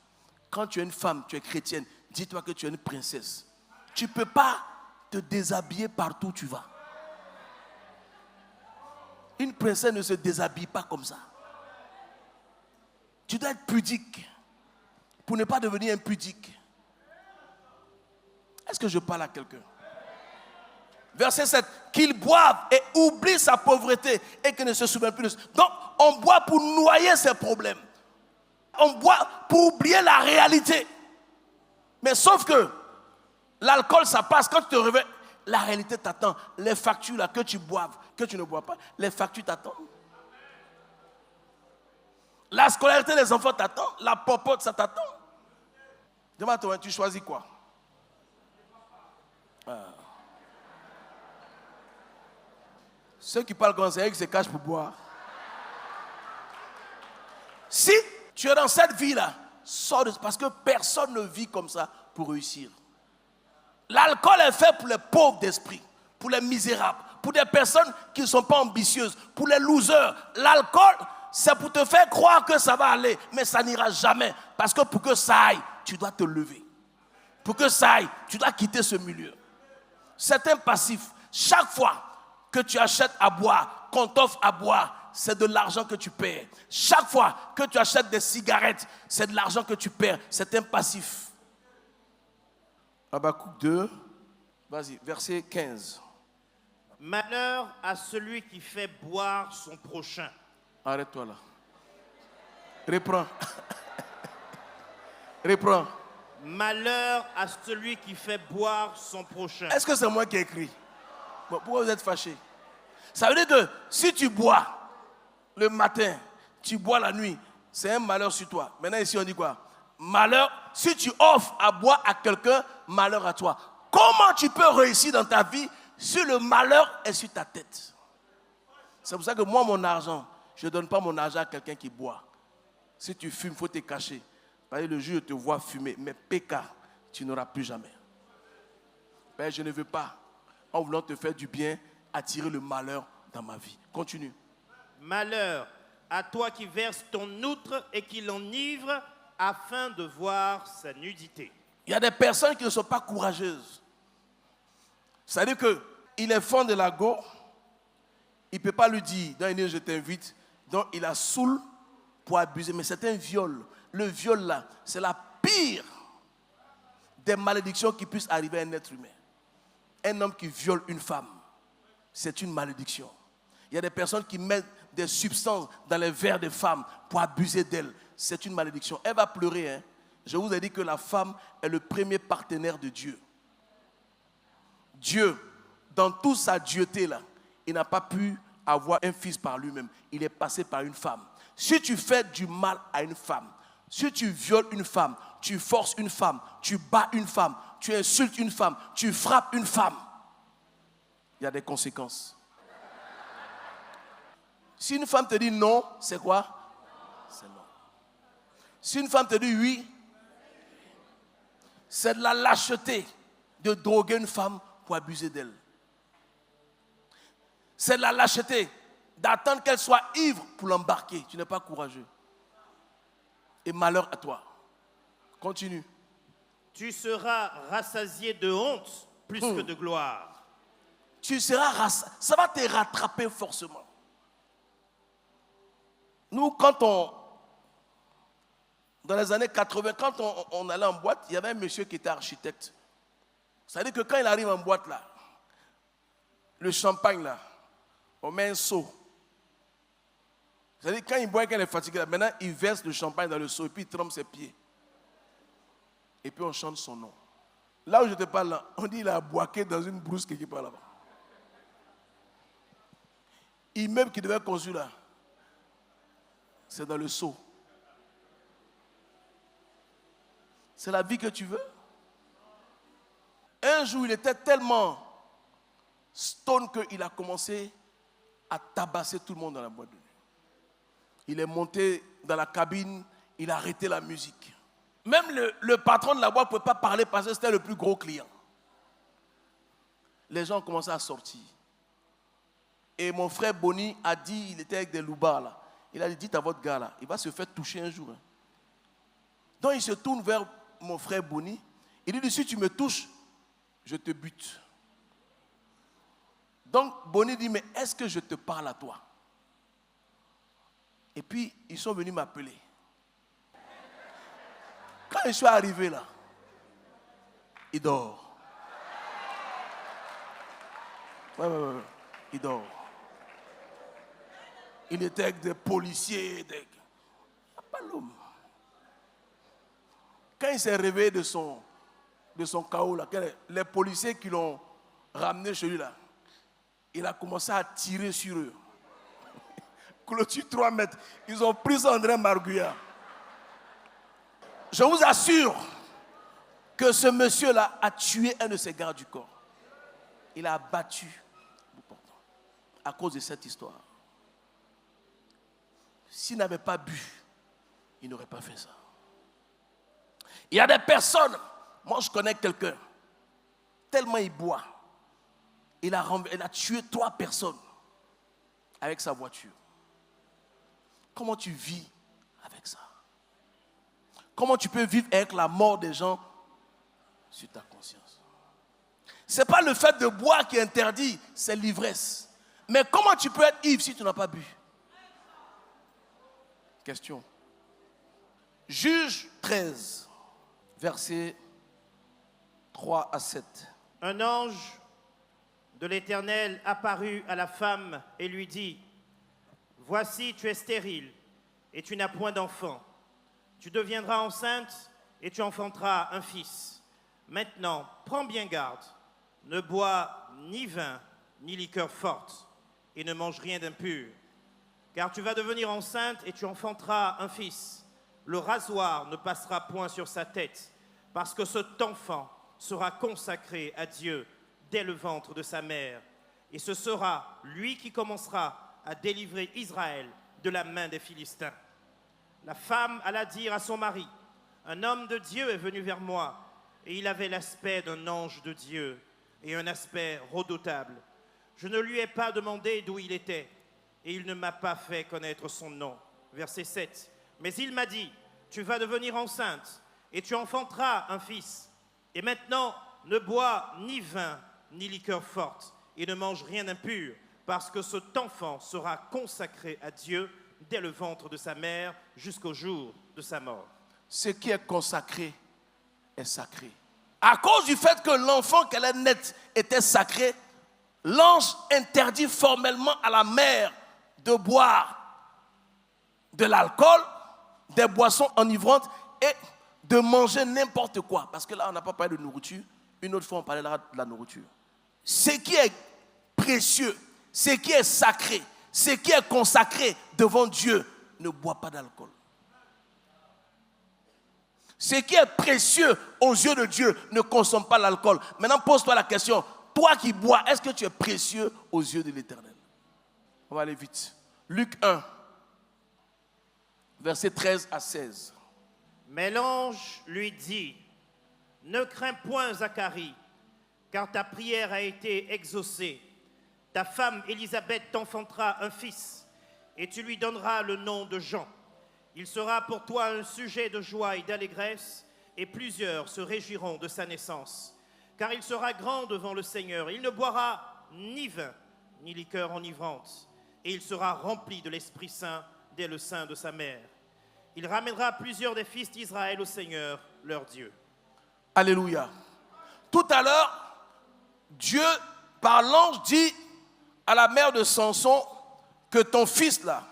Quand tu es une femme, tu es chrétienne, dis-toi que tu es une princesse. Tu ne peux pas te déshabiller partout où tu vas. Une princesse ne se déshabille pas comme ça. Tu dois être pudique pour ne pas devenir impudique. Est-ce que je parle à quelqu'un? Verset 7. Qu'il boive et oublie sa pauvreté et qu'il ne se souvienne plus de ça. Donc, on boit pour noyer ses problèmes. On boit pour oublier la réalité. Mais sauf que l'alcool, ça passe. Quand tu te réveilles, la réalité t'attend. Les factures là, que tu boives, que tu ne bois pas, les factures t'attendent. La scolarité des enfants t'attend. La popote, ça t'attend. Demande-toi, tu choisis quoi? Ceux qui parlent comme ça, ils se cachent pour boire. Si tu es dans cette vie-là, sors de... parce que personne ne vit comme ça pour réussir. L'alcool est fait pour les pauvres d'esprit, pour les misérables, pour des personnes qui ne sont pas ambitieuses, pour les losers. L'alcool, c'est pour te faire croire que ça va aller, mais ça n'ira jamais. Parce que pour que ça aille, tu dois te lever. Pour que ça aille, tu dois quitter ce milieu. C'est un passif. Chaque fois que tu achètes à boire, qu'on t'offre à boire, c'est de l'argent que tu perds. Chaque fois que tu achètes des cigarettes, c'est de l'argent que tu perds. C'est un passif. Habakkuk 2, vas-y, verset 15. Malheur à celui qui fait boire son prochain. Arrête-toi là. Reprends. Reprends. Malheur à celui qui fait boire son prochain. Est-ce que c'est moi qui ai écrit? Bon, pourquoi vous êtes fâchés? Ça veut dire que si tu bois le matin, tu bois la nuit, c'est un malheur sur toi. Maintenant ici on dit quoi? Malheur, si tu offres à boire à quelqu'un, malheur à toi. Comment tu peux réussir dans ta vie si le malheur est sur ta tête? C'est pour ça que moi, mon argent, je ne donne pas mon argent à quelqu'un qui boit. Si tu fumes, il faut te cacher. Parce que le jour où je te vois fumer, mais péca, tu n'auras plus jamais. Père, je ne veux pas, en voulant te faire du bien, attirer le malheur dans ma vie. Continue. Malheur à toi qui verses ton outre et qui l'enivre afin de voir sa nudité. Il y a des personnes qui ne sont pas courageuses. C'est-à-dire qu'il est fond de la go, il ne peut pas lui dire, dans une je t'invite, donc il a saoul pour abuser, mais c'est un viol. Le viol là, c'est la pire des malédictions qui puissent arriver à un être humain. Un homme qui viole une femme, c'est une malédiction. Il y a des personnes qui mettent des substances dans les verres des femmes pour abuser d'elles. C'est une malédiction. Elle va pleurer. Hein. Je vous ai dit que la femme est le premier partenaire de Dieu. Dieu, dans toute sa dieuté là, il n'a pas pu avoir un fils par lui-même. Il est passé par une femme. Si tu fais du mal à une femme, si tu violes une femme, tu forces une femme, tu bats une femme, tu insultes une femme, tu frappes une femme, il y a des conséquences. Si une femme te dit non, c'est quoi? C'est non. Si une femme te dit oui, c'est de la lâcheté de droguer une femme pour abuser d'elle. C'est de la lâcheté d'attendre qu'elle soit ivre pour l'embarquer. Tu n'es pas courageux. Et malheur à toi. Continue. Tu seras rassasié de honte plus que de gloire. Tu seras rassasié. Ça va te rattraper forcément. Nous, dans les années 80, quand on allait en boîte, il y avait un monsieur qui était architecte. C'est-à-dire que quand il arrive en boîte là, le champagne là, on met un seau. C'est-à-dire quand il boit et qu'il est fatigué, là, maintenant il verse le champagne dans le seau et puis il trempe ses pieds. Et puis on chante son nom. Là où je te parle, là, on dit il a boiqué dans une brousse quelque part là-bas. Immeuble qui devait construire là, c'est dans le seau. C'est la vie que tu veux? Un jour, il était tellement stone qu'il a commencé à tabasser tout le monde dans la boîte de nuit. Il est monté dans la cabine, il a arrêté la musique. Même le patron de la boîte ne pouvait pas parler parce que c'était le plus gros client. Les gens ont commencé à sortir. Et mon frère Bonnie a dit, il était avec des loupards là. Il a dit, dites à votre gars là, il va se faire toucher un jour. Hein. Donc il se tourne vers mon frère Bonnie. Il lui dit, si tu me touches, je te bute. Donc Bonnie dit, mais est-ce que je te parle à toi? Et puis ils sont venus m'appeler. Quand je suis arrivé là, il dort. Ouais. Il dort. Il était avec des policiers. Pas l'homme. Quand il s'est réveillé de son chaos, là, les policiers qui l'ont ramené chez lui, là, il a commencé à tirer sur eux. Clôture 3 mètres. Ils ont pris André Marguilla. Je vous assure que ce monsieur-là a tué un de ses gardes du corps. Il a abattu à cause de cette histoire. S'il n'avait pas bu, il n'aurait pas fait ça. Il y a des personnes, moi je connais quelqu'un, tellement il boit, il a tué 3 personnes avec sa voiture. Comment tu vis avec ça? Comment tu peux vivre avec la mort des gens sur ta conscience? Ce n'est pas le fait de boire qui est interdit, c'est l'ivresse. Mais comment tu peux être ivre si tu n'as pas bu? Question. Juge 13, versets 3 à 7. Un ange de l'Éternel apparut à la femme et lui dit, « Voici, tu es stérile et tu n'as point d'enfant. Tu deviendras enceinte et tu enfanteras un fils. Maintenant, prends bien garde. Ne bois ni vin, ni liqueur forte, et ne mange rien d'impur. Car tu vas devenir enceinte et tu enfanteras un fils. Le rasoir ne passera point sur sa tête, parce que cet enfant sera consacré à Dieu dès le ventre de sa mère. Et ce sera lui qui commencera à délivrer Israël de la main des Philistins. La femme alla dire à son mari, « Un homme de Dieu est venu vers moi, et il avait l'aspect d'un ange de Dieu et un aspect redoutable. Je ne lui ai pas demandé d'où il était, et il ne m'a pas fait connaître son nom. » Verset 7. Mais il m'a dit, « Tu vas devenir enceinte, et tu enfanteras un fils. Et maintenant, ne bois ni vin, ni liqueur forte, et ne mange rien d'impur, parce que cet enfant sera consacré à Dieu dès le ventre de sa mère jusqu'au jour de sa mort. » Ce qui est consacré est sacré. À cause du fait que l'enfant qu'elle est nette était sacré, l'ange interdit formellement à la mère de boire de l'alcool, des boissons enivrantes et de manger n'importe quoi. Parce que là, on n'a pas parlé de nourriture. Une autre fois, on parlera de la nourriture. Ce qui est précieux, ce qui est sacré, ce qui est consacré devant Dieu, ne boit pas d'alcool. Ce qui est précieux aux yeux de Dieu ne consomme pas l'alcool. Maintenant, pose-toi la question. Toi qui bois, est-ce que tu es précieux aux yeux de l'Éternel? On va aller vite. Luc 1, versets 13 à 16. Mais l'ange lui dit, « Ne crains point, Zacharie, car ta prière a été exaucée. Ta femme Élisabeth t'enfantera un fils, et tu lui donneras le nom de Jean. Il sera pour toi un sujet de joie et d'allégresse, et plusieurs se réjouiront de sa naissance. Car il sera grand devant le Seigneur. Il ne boira ni vin, ni liqueur enivrante, et il sera rempli de l'Esprit Saint dès le sein de sa mère. Il ramènera plusieurs des fils d'Israël au Seigneur, leur Dieu. » Alléluia. Tout à l'heure, Dieu, par l'ange, dit à la mère de Samson que ton fils là,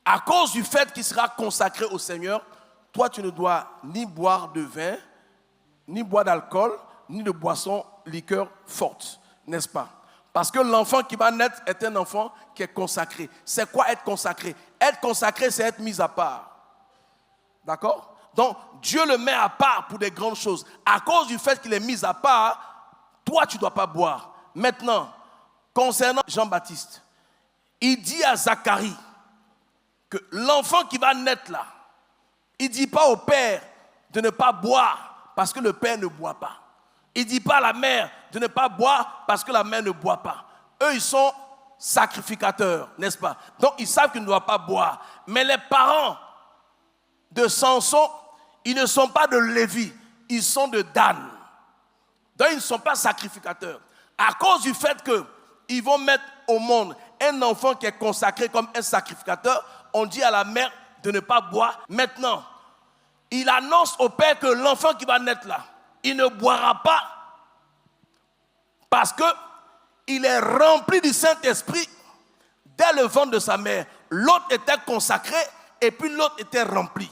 à cause du fait qu'il sera consacré au Seigneur, toi tu ne dois ni boire de vin, ni boire d'alcool, ni de boisson, liqueur forte, n'est-ce pas? Parce que l'enfant qui va naître est un enfant qui est consacré. C'est quoi être consacré? Être consacré, c'est être mis à part. D'accord? Donc, Dieu le met à part pour des grandes choses. À cause du fait qu'il est mis à part, toi tu ne dois pas boire. Maintenant, concernant Jean-Baptiste, il dit à Zacharie que l'enfant qui va naître là, il ne dit pas au père de ne pas boire parce que le père ne boit pas. Il ne dit pas à la mère de ne pas boire parce que la mère ne boit pas. Eux, ils sont sacrificateurs, n'est-ce pas? Donc, ils savent qu'ils ne doivent pas boire. Mais les parents de Samson, ils ne sont pas de Lévi, ils sont de Dan. Donc, ils ne sont pas sacrificateurs. À cause du fait qu'ils vont mettre au monde un enfant qui est consacré comme un sacrificateur, on dit à la mère de ne pas boire. Maintenant, il annonce au père que l'enfant qui va naître là, il ne boira pas parce qu'il est rempli du Saint-Esprit dès le ventre de sa mère. L'autre était consacré et puis l'autre était rempli.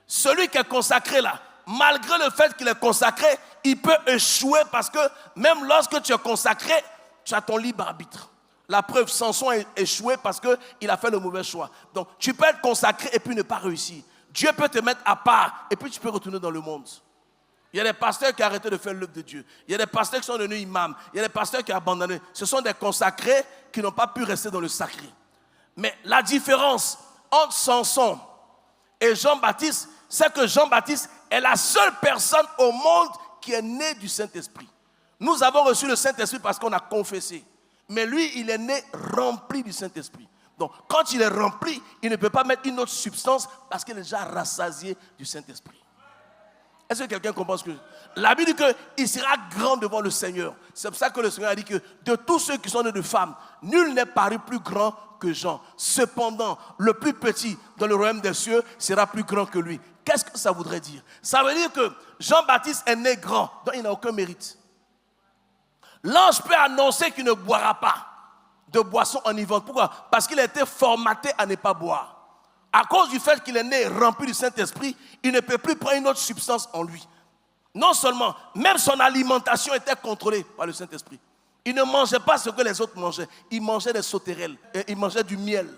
Celui qui est consacré là, malgré le fait qu'il est consacré, il peut échouer parce que même lorsque tu es consacré, tu as ton libre arbitre. La preuve, Samson a échoué parce qu'il a fait le mauvais choix. Donc, tu peux être consacré et puis ne pas réussir. Dieu peut te mettre à part et puis tu peux retourner dans le monde. Il y a des pasteurs qui ont arrêté de faire l'œuvre de Dieu. Il y a des pasteurs qui sont devenus imams. Il y a des pasteurs qui ont abandonné. Ce sont des consacrés qui n'ont pas pu rester dans le sacré. Mais la différence entre Samson et Jean-Baptiste, c'est que Jean-Baptiste est la seule personne au monde qui est née du Saint-Esprit. Nous avons reçu le Saint-Esprit parce qu'on a confessé. Mais lui, il est né rempli du Saint-Esprit. Donc, quand il est rempli, il ne peut pas mettre une autre substance parce qu'il est déjà rassasié du Saint-Esprit. Est-ce que quelqu'un comprend ce que... La Bible dit qu'il sera grand devant le Seigneur. C'est pour ça que le Seigneur a dit que de tous ceux qui sont nés de femmes, nul n'est paru plus grand que Jean. Cependant, le plus petit dans le royaume des cieux sera plus grand que lui. Qu'est-ce que ça voudrait dire? Ça veut dire que Jean-Baptiste est né grand, donc il n'a aucun mérite. L'ange peut annoncer qu'il ne boira pas de boisson enivrante. Pourquoi? Parce qu'il a été formaté à ne pas boire. à cause du fait qu'il est né rempli du Saint-Esprit, il ne peut plus prendre une autre substance en lui. Non seulement, même son alimentation était contrôlée par le Saint-Esprit. Il ne mangeait pas ce que les autres mangeaient. Il mangeait des sauterelles, il mangeait du miel.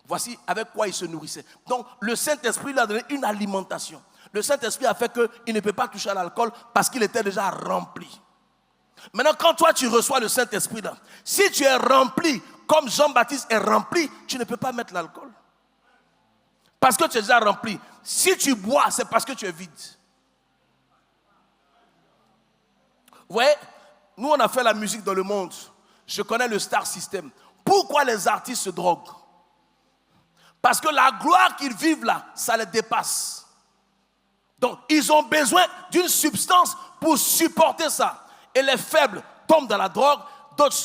Voici avec quoi il se nourrissait. Donc le Saint-Esprit lui a donné une alimentation. Le Saint-Esprit a fait qu'il ne peut pas toucher à l'alcool parce qu'il était déjà rempli. Maintenant, quand toi tu reçois le Saint-Esprit là, si tu es rempli comme Jean-Baptiste est rempli, tu ne peux pas mettre l'alcool. Parce que tu es déjà rempli. Si tu bois, c'est parce que tu es vide. Vous voyez, nous on a fait la musique dans le monde. Je connais le star system. Pourquoi les artistes se droguent? Parce que la gloire qu'ils vivent là, ça les dépasse. Donc, ils ont besoin d'une substance pour supporter ça. Et les faibles tombent dans la drogue, d'autres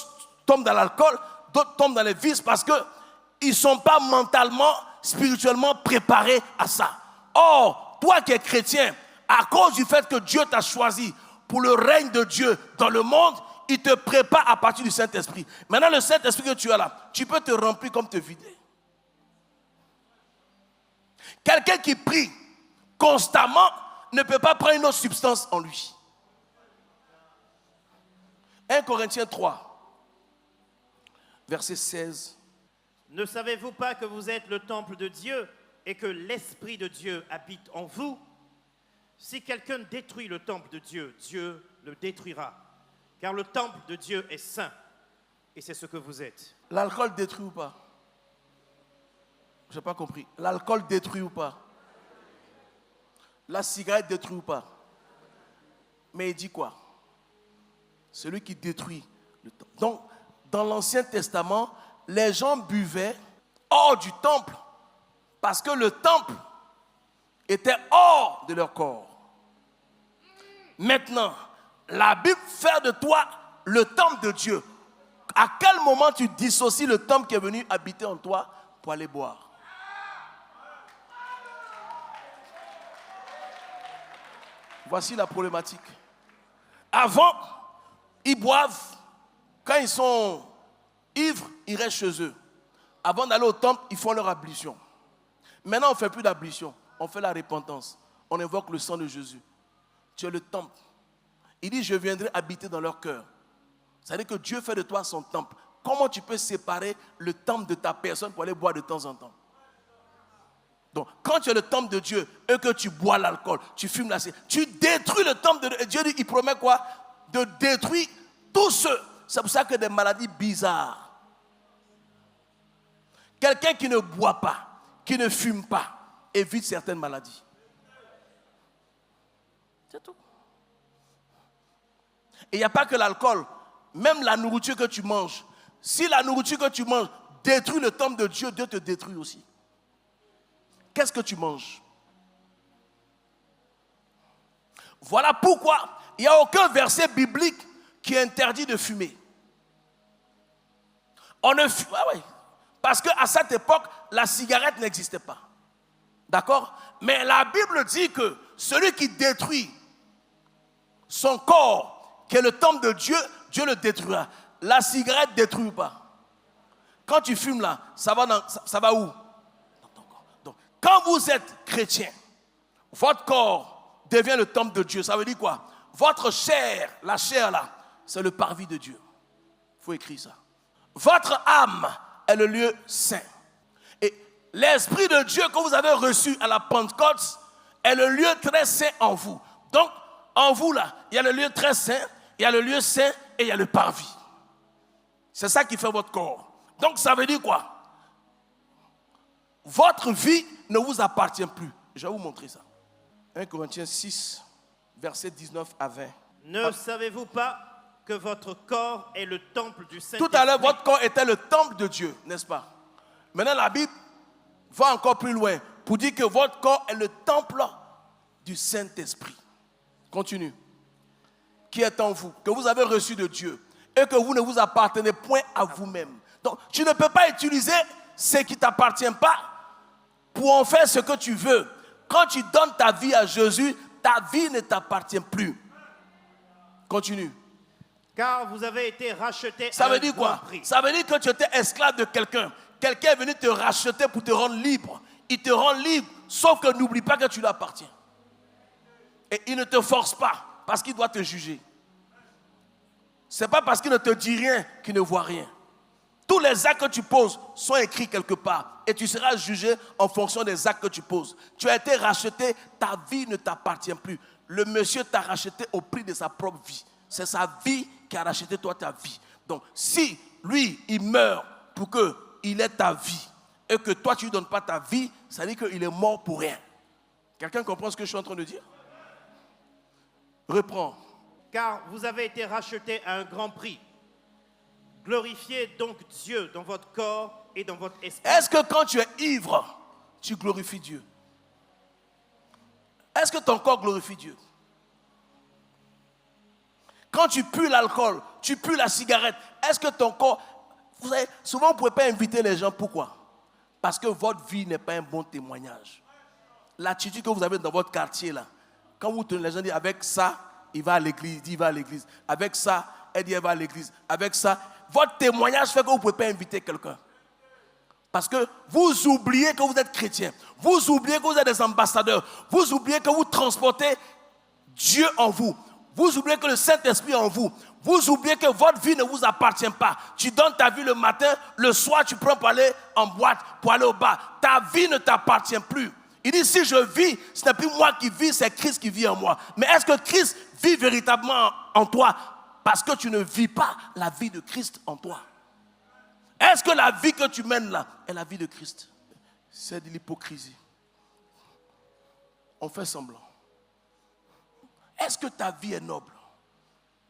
tombent dans l'alcool, d'autres tombent dans les vices parce qu'ils ne sont pas mentalement, spirituellement préparés à ça. Or, toi qui es chrétien, à cause du fait que Dieu t'a choisi pour le règne de Dieu dans le monde, il te prépare à partir du Saint-Esprit. Maintenant, le Saint-Esprit que tu as là, tu peux te remplir comme te vider. Quelqu'un qui prie constamment ne peut pas prendre une autre substance en lui. 1 Corinthiens 3, verset 16. Ne savez-vous pas que vous êtes le temple de Dieu et que l'Esprit de Dieu habite en vous? Si quelqu'un détruit le temple de Dieu, Dieu le détruira. Car le temple de Dieu est saint et c'est ce que vous êtes. L'alcool détruit ou pas? Je n'ai pas compris. L'alcool détruit ou pas? La cigarette détruit ou pas? Mais il dit quoi? Celui qui détruit le temple. Donc, dans l'Ancien Testament, les gens buvaient hors du temple parce que le temple était hors de leur corps. Maintenant, la Bible fait de toi le temple de Dieu. À quel moment tu dissocies le temple qui est venu habiter en toi pour aller boire? Voici la problématique. Avant, ils boivent. Quand ils sont ivres, ils restent chez eux. Avant d'aller au temple, ils font leur ablution. Maintenant, on ne fait plus d'ablution. On fait la repentance. On invoque le sang de Jésus. Tu es le temple. Il dit, je viendrai habiter dans leur cœur. C'est-à-dire que Dieu fait de toi son temple. Comment tu peux séparer le temple de ta personne pour aller boire de temps en temps? Donc, quand tu es le temple de Dieu et que tu bois l'alcool, tu fumes la cigarette, tu détruis le temple de Dieu. Et Dieu dit, il promet quoi? De détruire tous ceux. C'est pour ça que des maladies bizarres. Quelqu'un qui ne boit pas, qui ne fume pas, évite certaines maladies. C'est tout. Et il n'y a pas que l'alcool, même la nourriture que tu manges. Si la nourriture que tu manges détruit le temple de Dieu, Dieu te détruit aussi. Qu'est-ce que tu manges? Voilà pourquoi il n'y a aucun verset biblique qui interdit de fumer. On ne fume, ouais. Parce qu'à cette époque, la cigarette n'existait pas. D'accord? Mais la Bible dit que celui qui détruit son corps, qui est le temple de Dieu, Dieu le détruira. La cigarette détruit ou pas? Quand tu fumes là, ça va où? Donc, quand vous êtes chrétien, votre corps devient le temple de Dieu. Ça veut dire quoi? Votre chair, la chair là, c'est le parvis de Dieu. Il faut écrire ça. Votre âme est le lieu saint. Et l'Esprit de Dieu que vous avez reçu à la Pentecôte est le lieu très saint en vous. Donc, en vous là, il y a le lieu très saint, il y a le lieu saint et il y a le parvis. C'est ça qui fait votre corps. Donc, ça veut dire quoi? Votre vie ne vous appartient plus. Je vais vous montrer ça. 1 Corinthiens 6, versets 19 à 20. Ne savez-vous pas que votre corps est le temple du Saint-Esprit? Tout à l'heure, votre corps était le temple de Dieu, n'est-ce pas? Maintenant, la Bible va encore plus loin pour dire que votre corps est le temple du Saint-Esprit. Continue. Qui est en vous, que vous avez reçu de Dieu et que vous ne vous appartenez point à vous-même. Donc, tu ne peux pas utiliser ce qui ne t'appartient pas pour en faire ce que tu veux. Quand tu donnes ta vie à Jésus, ta vie ne t'appartient plus. Continue. Car vous avez été rachetés. Ça veut dire quoi? Ça veut dire que tu étais esclave de quelqu'un. Quelqu'un est venu te racheter pour te rendre libre. Il te rend libre, sauf que n'oublie pas que tu lui appartiens. Et il ne te force pas, parce qu'il doit te juger. Ce n'est pas parce qu'il ne te dit rien qu'il ne voit rien. Tous les actes que tu poses sont écrits quelque part. Et tu seras jugé en fonction des actes que tu poses. Tu as été racheté, ta vie ne t'appartient plus. Le monsieur t'a racheté au prix de sa propre vie. C'est sa vie qui a racheté toi ta vie. Donc si lui, il meurt pour qu'il ait ta vie et que toi tu ne lui donnes pas ta vie, ça veut dire qu'il est mort pour rien. Quelqu'un comprend ce que je suis en train de dire? Reprends. Car vous avez été rachetés à un grand prix. Glorifiez donc Dieu dans votre corps et dans votre esprit. Est-ce que quand tu es ivre, tu glorifies Dieu? Est-ce que ton corps glorifie Dieu? Quand tu pues l'alcool, tu pues la cigarette, est-ce que ton corps... Vous savez, souvent vous ne pouvez pas inviter les gens. Pourquoi? Parce que votre vie n'est pas un bon témoignage. L'attitude que vous avez dans votre quartier là, quand vous tenez les gens disent avec ça, il va à l'église, il va à l'église. Avec ça, elle dit elle va à l'église. Avec ça, votre témoignage fait que vous ne pouvez pas inviter quelqu'un. Parce que vous oubliez que vous êtes chrétien. Vous oubliez que vous êtes des ambassadeurs. Vous oubliez que vous transportez Dieu en vous. Vous oubliez que le Saint-Esprit est en vous. Vous oubliez que votre vie ne vous appartient pas. Tu donnes ta vie le matin, le soir tu prends pour aller en boîte, pour aller au bar. Ta vie ne t'appartient plus. Il dit si je vis, ce n'est plus moi qui vis, c'est Christ qui vit en moi. Mais est-ce que Christ vit véritablement en toi? Parce que tu ne vis pas la vie de Christ en toi. Est-ce que la vie que tu mènes là est la vie de Christ? C'est de l'hypocrisie. On fait semblant. Est-ce que ta vie est noble?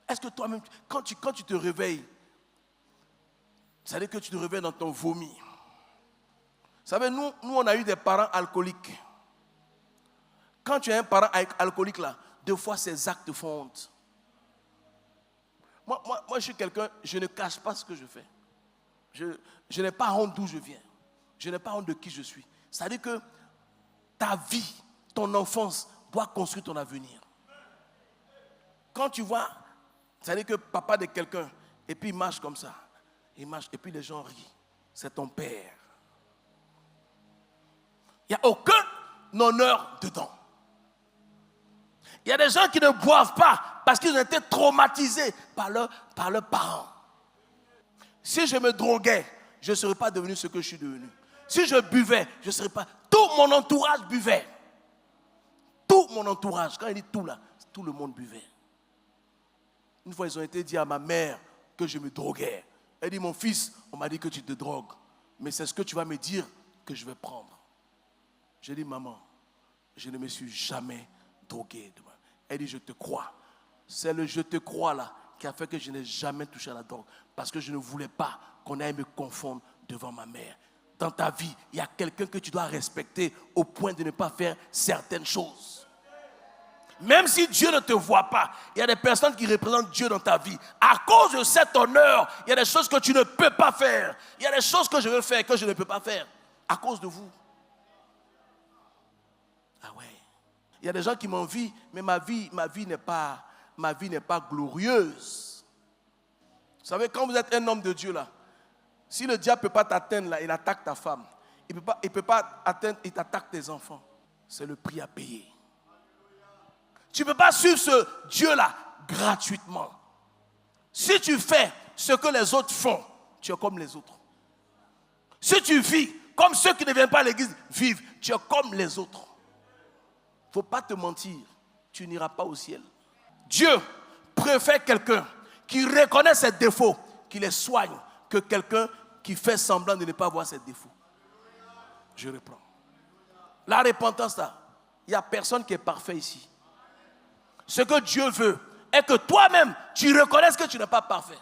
Est-ce que toi-même, quand tu te réveilles, ça veut dire que tu te réveilles dans ton vomi. Vous savez, nous on a eu des parents alcooliques. Quand tu as un parent alcoolique là, deux fois ses actes te font honte. Moi, je suis quelqu'un, je ne cache pas ce que je fais. Je n'ai pas honte d'où je viens. Je n'ai pas honte de qui je suis. C'est-à-dire que ta vie, ton enfance doit construire ton avenir. Quand tu vois, c'est-à-dire que papa de quelqu'un, et puis il marche comme ça, il marche, et puis les gens rient. C'est ton père. Il n'y a aucun honneur dedans. Il y a des gens qui ne boivent pas parce qu'ils ont été traumatisés par leurs parents. Si je me droguais, je ne serais pas devenu ce que je suis devenu. Si je buvais, je ne serais pas... Tout mon entourage buvait. Tout mon entourage, quand il dit tout là, tout le monde buvait. Une fois, ils ont été dit à ma mère que je me droguais. Elle dit, mon fils, on m'a dit que tu te drogues. Mais c'est ce que tu vas me dire que je vais prendre. J'ai dit, maman, je ne me suis jamais drogué. Elle dit, je te crois. C'est le je te crois là qui a fait que je n'ai jamais touché à la drogue. Parce que je ne voulais pas qu'on aille me confondre devant ma mère. Dans ta vie, il y a quelqu'un que tu dois respecter au point de ne pas faire certaines choses. Même si Dieu ne te voit pas, il y a des personnes qui représentent Dieu dans ta vie. À cause de cet honneur, il y a des choses que tu ne peux pas faire. Il y a des choses que je veux faire que je ne peux pas faire. À cause de vous. Ah ouais. Il y a des gens qui m'envient, mais ma vie n'est pas glorieuse. Vous savez, quand vous êtes un homme de Dieu là, si le diable ne peut pas t'atteindre là, il attaque ta femme. Il ne peut pas atteindre, il t'attaque tes enfants. C'est le prix à payer. Tu ne peux pas suivre ce Dieu-là gratuitement. Si tu fais ce que les autres font, tu es comme les autres. Si tu vis comme ceux qui ne viennent pas à l'église vivent, tu es comme les autres. Il ne faut pas te mentir, tu n'iras pas au ciel. Dieu préfère quelqu'un qui reconnaît ses défauts, qui les soigne, que quelqu'un qui fait semblant de ne pas voir ses défauts. Je reprends. La repentance là, il n'y a personne qui est parfait ici. Ce que Dieu veut est que toi-même, tu reconnaisses que tu n'es pas parfait.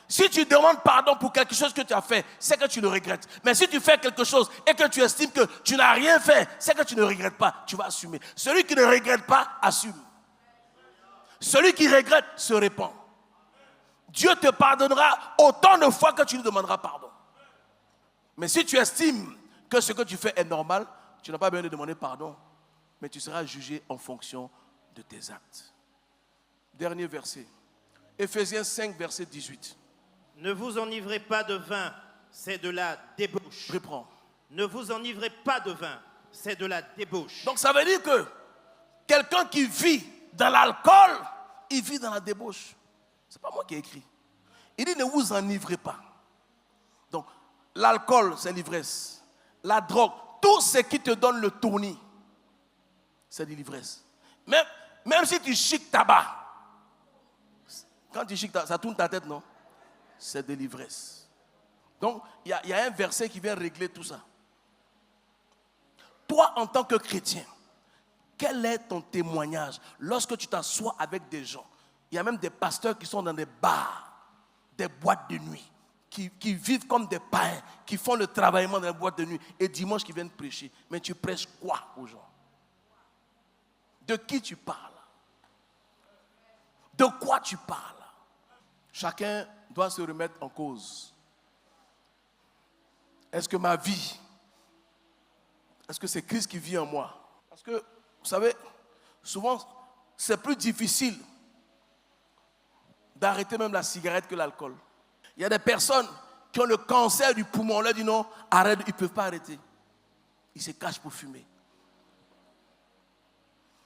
Si tu demandes pardon pour quelque chose que tu as fait, c'est que tu le regrettes. Mais si tu fais quelque chose et que tu estimes que tu n'as rien fait, c'est que tu ne regrettes pas, tu vas assumer. Celui qui ne regrette pas, assume. Celui qui regrette, se répand. Dieu te pardonnera autant de fois que tu lui demanderas pardon. Mais si tu estimes que ce que tu fais est normal, tu n'as pas besoin de demander pardon, mais tu seras jugé en fonction de tes actes. Dernier verset. Éphésiens 5, verset 18. Ne vous enivrez pas de vin, c'est de la débauche. Reprends. Ne vous enivrez pas de vin, c'est de la débauche. Donc ça veut dire que quelqu'un qui vit dans l'alcool, il vit dans la débauche. C'est pas moi qui ai écrit. Il dit ne vous enivrez pas. Donc l'alcool, c'est l'ivresse. La drogue, tout ce qui te donne le tournis, c'est de l'ivresse. Même si tu chiques tabac, quand tu chiques tabac, ça tourne ta tête, non? C'est de l'ivresse. Donc il y a un verset qui vient régler tout ça. Toi, en tant que chrétien, quel est ton témoignage lorsque tu t'assois avec des gens? Il y a même des pasteurs qui sont dans des bars, des boîtes de nuit, qui vivent comme des païens, qui font le travaillement dans les boîtes de nuit et dimanche qui viennent prêcher. Mais tu prêches quoi aux gens? De qui tu parles? De quoi tu parles? Chacun doit se remettre en cause. Est-ce que ma vie, est-ce que c'est Christ qui vit en moi? Parce que, vous savez, souvent, c'est plus difficile d'arrêter même la cigarette que l'alcool. Il y a des personnes qui ont le cancer du poumon. On leur dit non, arrête, ils ne peuvent pas arrêter. Ils se cachent pour fumer.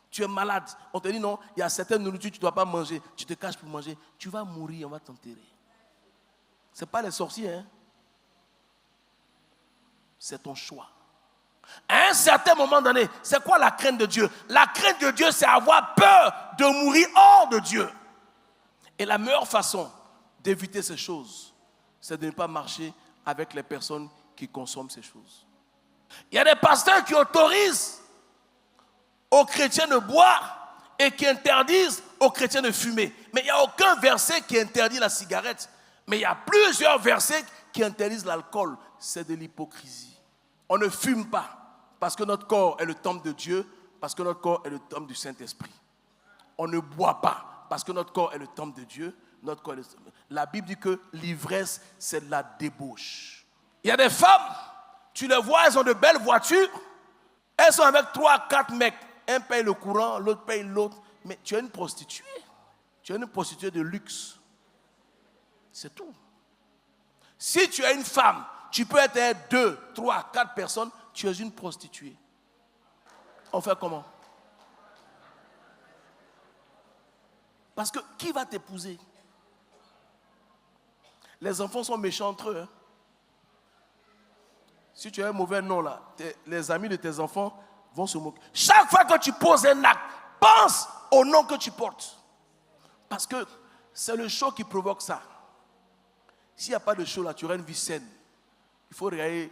Tu es malade, on te dit non, il y a certaines nourritures que tu ne dois pas manger. Tu te caches pour manger. Tu vas mourir, on va t'enterrer. Ce n'est pas les sorciers, hein. C'est ton choix. À un certain moment donné, c'est quoi la crainte de Dieu? La crainte de Dieu, c'est avoir peur de mourir hors de Dieu. Et la meilleure façon d'éviter ces choses, c'est de ne pas marcher avec les personnes qui consomment ces choses. Il y a des pasteurs qui autorisent aux chrétiens de boire et qui interdisent aux chrétiens de fumer. Mais il n'y a aucun verset qui interdit la cigarette. Mais il y a plusieurs versets qui interdisent l'alcool. C'est de l'hypocrisie. On ne fume pas parce que notre corps est le temple de Dieu, parce que notre corps est le temple du Saint-Esprit. On ne boit pas parce que notre corps est le temple de Dieu. Notre corps est le... La Bible dit que l'ivresse, c'est de la débauche. Il y a des femmes, tu les vois, elles ont de belles voitures. Elles sont avec 3, 4 mecs. Un paye le courant, l'autre paye l'autre. Mais tu es une prostituée. Tu es une prostituée de luxe. C'est tout. Si tu es une femme, tu peux être 2, 3, 4 personnes, tu es une prostituée. On fait comment? Parce que qui va t'épouser? Les enfants sont méchants entre eux. Hein? Si tu as un mauvais nom là, les amis de tes enfants vont se moquer. Chaque fois que tu poses un acte, pense au nom que tu portes. Parce que c'est le show qui provoque ça. S'il n'y a pas de show là, tu auras une vie saine. Il faut regarder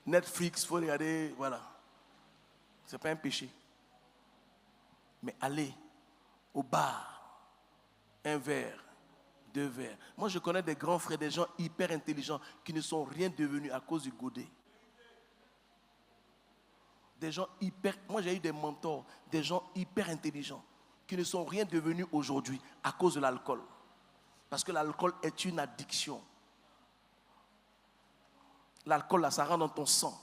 Netflix, il faut regarder, voilà. Ce n'est pas un péché. Mais aller au bar, un verre, 2 verres. Moi, je connais des grands frères, des gens hyper intelligents qui ne sont rien devenus à cause du godet. Des gens hyper... Moi, j'ai eu des mentors, des gens hyper intelligents qui ne sont rien devenus aujourd'hui à cause de l'alcool. Parce que l'alcool est une addiction. L'alcool, là, ça rentre dans ton sang.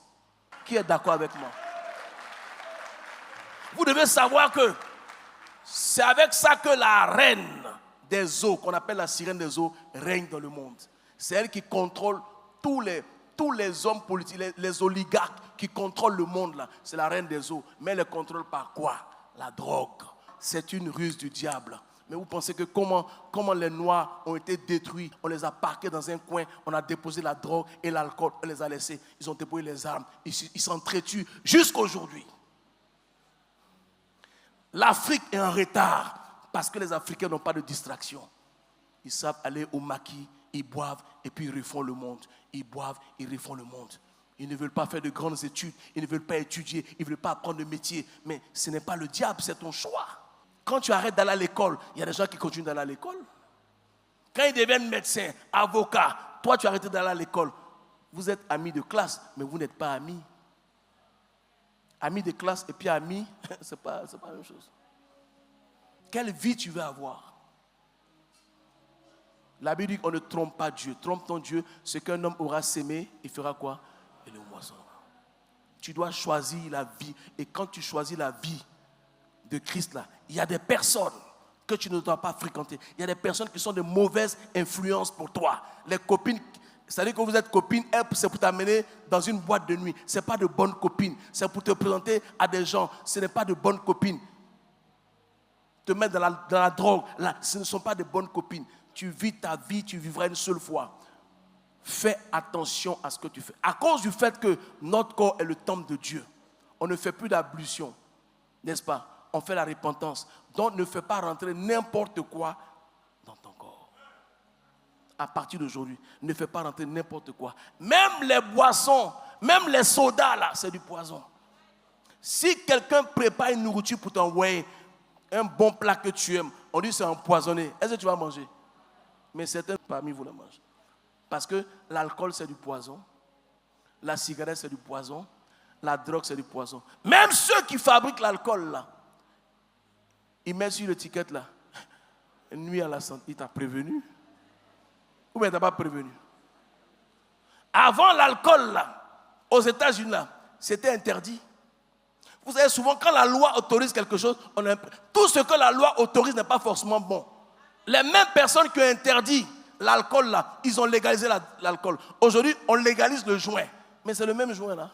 Qui est d'accord avec moi? Vous devez savoir que c'est avec ça que la reine des eaux, qu'on appelle la sirène des eaux, règne dans le monde. C'est elle qui contrôle tous les hommes politiques, les oligarques qui contrôlent le monde là. C'est la reine des eaux. Mais elle les contrôle par quoi? La drogue. C'est une ruse du diable. Mais vous pensez que comment les Noirs ont été détruits? On les a parqués dans un coin, on a déposé la drogue et l'alcool, on les a laissés. Ils ont déposé les armes, ils s'entretuent jusqu'à aujourd'hui. L'Afrique est en retard parce que les Africains n'ont pas de distraction. Ils savent aller au maquis, ils boivent et puis ils refont le monde. Ils boivent, ils refont le monde. Ils ne veulent pas faire de grandes études, ils ne veulent pas étudier, ils ne veulent pas apprendre de métier. Mais ce n'est pas le diable, c'est ton choix. Quand tu arrêtes d'aller à l'école, il y a des gens qui continuent d'aller à l'école. Quand ils deviennent médecins, avocats, toi tu as arrêté d'aller à l'école. Vous êtes amis de classe, mais vous n'êtes pas amis. Amis de classe et puis amis, c'est pas la même chose. Quelle vie tu veux avoir? La Bible dit qu'on ne trompe pas Dieu. Trompe ton Dieu, ce qu'un homme aura sémé, il fera quoi? Il le moissonnera. Tu dois choisir la vie. Et quand tu choisis la vie de Christ là, il y a des personnes que tu ne dois pas fréquenter. Il y a des personnes qui sont de mauvaises influences pour toi. Les copines C'est-à-dire que vous êtes copine, elle, c'est pour t'amener dans une boîte de nuit. Ce n'est pas de bonne copine. C'est pour te présenter à des gens. Ce n'est pas de bonne copine. Te mettre dans la drogue, là, ce ne sont pas de bonnes copines. Tu vis ta vie, tu vivras une seule fois. Fais attention à ce que tu fais. À cause du fait que notre corps est le temple de Dieu, on ne fait plus d'ablution, n'est-ce pas? On fait la repentance. Donc ne fais pas rentrer n'importe quoi dans ton corps. À partir d'aujourd'hui, ne fais pas rentrer n'importe quoi. Même les boissons, même les sodas là, c'est du poison. Si quelqu'un prépare une nourriture pour t'envoyer un bon plat que tu aimes, on dit c'est empoisonné. Est-ce que tu vas manger? Mais certains parmi vous le mangent. Parce que l'alcool c'est du poison, la cigarette c'est du poison, la drogue c'est du poison. Même ceux qui fabriquent l'alcool là, ils mettent sur l'étiquette là, nuit à la santé. Il t'a prévenu? Ou bien il t'a pas prévenu? Avant l'alcool là, aux États-Unis là, c'était interdit. Vous savez, souvent quand la loi autorise quelque chose, tout ce que la loi autorise n'est pas forcément bon. Les mêmes personnes qui ont interdit l'alcool là, ils ont légalisé l'alcool. Aujourd'hui, on légalise le joint. Mais c'est le même joint là.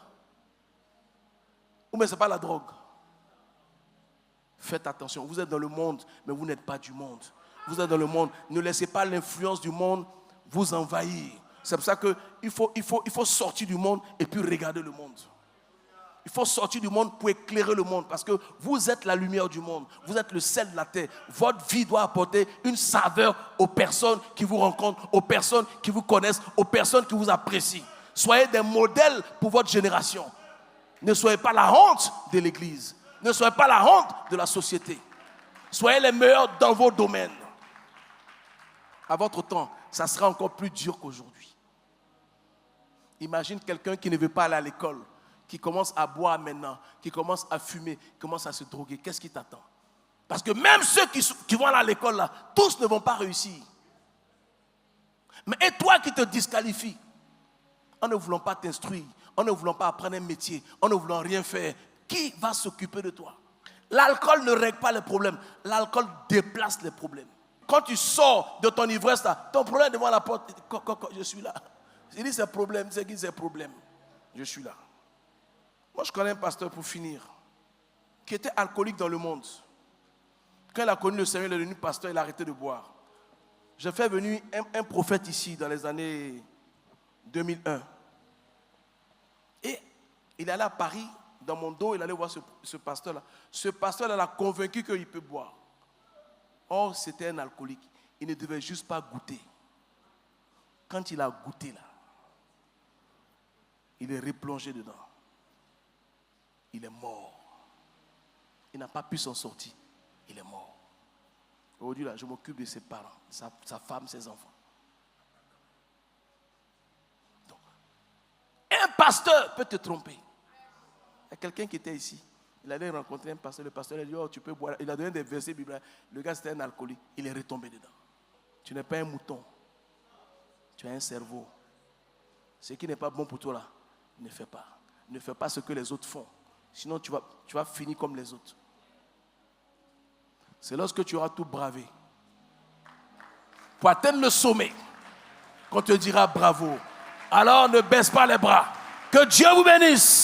Ou bien ce n'est pas la drogue. Faites attention, vous êtes dans le monde, mais vous n'êtes pas du monde. Vous êtes dans le monde, ne laissez pas l'influence du monde vous envahir. C'est pour ça qu'il faut sortir du monde et puis regarder le monde. Il faut sortir du monde pour éclairer le monde parce que vous êtes la lumière du monde. Vous êtes le sel de la terre. Votre vie doit apporter une saveur aux personnes qui vous rencontrent, aux personnes qui vous connaissent, aux personnes qui vous apprécient. Soyez des modèles pour votre génération. Ne soyez pas la honte de l'Église. Ne soyez pas la honte de la société. Soyez les meilleurs dans vos domaines. À votre temps, ça sera encore plus dur qu'aujourd'hui. Imagine quelqu'un qui ne veut pas aller à l'école, qui commence à boire maintenant, qui commence à fumer, qui commence à se droguer. Qu'est-ce qui t'attend? Parce que même ceux qui vont aller à l'école, là, tous ne vont pas réussir. Mais et toi qui te disqualifies, en ne voulant pas t'instruire, en ne voulant pas apprendre un métier, en ne voulant rien faire, qui va s'occuper de toi? L'alcool ne règle pas les problèmes. L'alcool déplace les problèmes. Quand tu sors de ton ivresse, là, ton problème devant la porte, je suis là. Il dit c'est problème, c'est qui c'est problème? Je suis là. Moi, je connais un pasteur, pour finir, qui était alcoolique dans le monde. Quand il a connu le Seigneur, il est devenu pasteur, il a arrêté de boire. J'ai fait venir un prophète ici dans les années 2001. Et il allait à Paris, dans mon dos, il allait voir ce pasteur-là. Ce pasteur-là l'a convaincu qu'il peut boire. Or, c'était un alcoolique. Il ne devait juste pas goûter. Quand il a goûté là, il est replongé dedans. Il est mort. Il n'a pas pu s'en sortir. Il est mort. Aujourd'hui, là, je m'occupe de ses parents, sa femme, ses enfants. Donc, un pasteur peut te tromper. Il y a quelqu'un qui était ici. Il allait rencontrer un pasteur. Le pasteur a dit, oh, tu peux boire. Il a donné des versets bibliques. Le gars, c'était un alcoolique. Il est retombé dedans. Tu n'es pas un mouton. Tu as un cerveau. Ce qui n'est pas bon pour toi, là, ne fais pas. Ne fais pas ce que les autres font. Sinon, tu vas finir comme les autres. C'est lorsque tu auras tout bravé. Pour atteindre le sommet, qu'on te dira bravo. Alors ne baisse pas les bras. Que Dieu vous bénisse.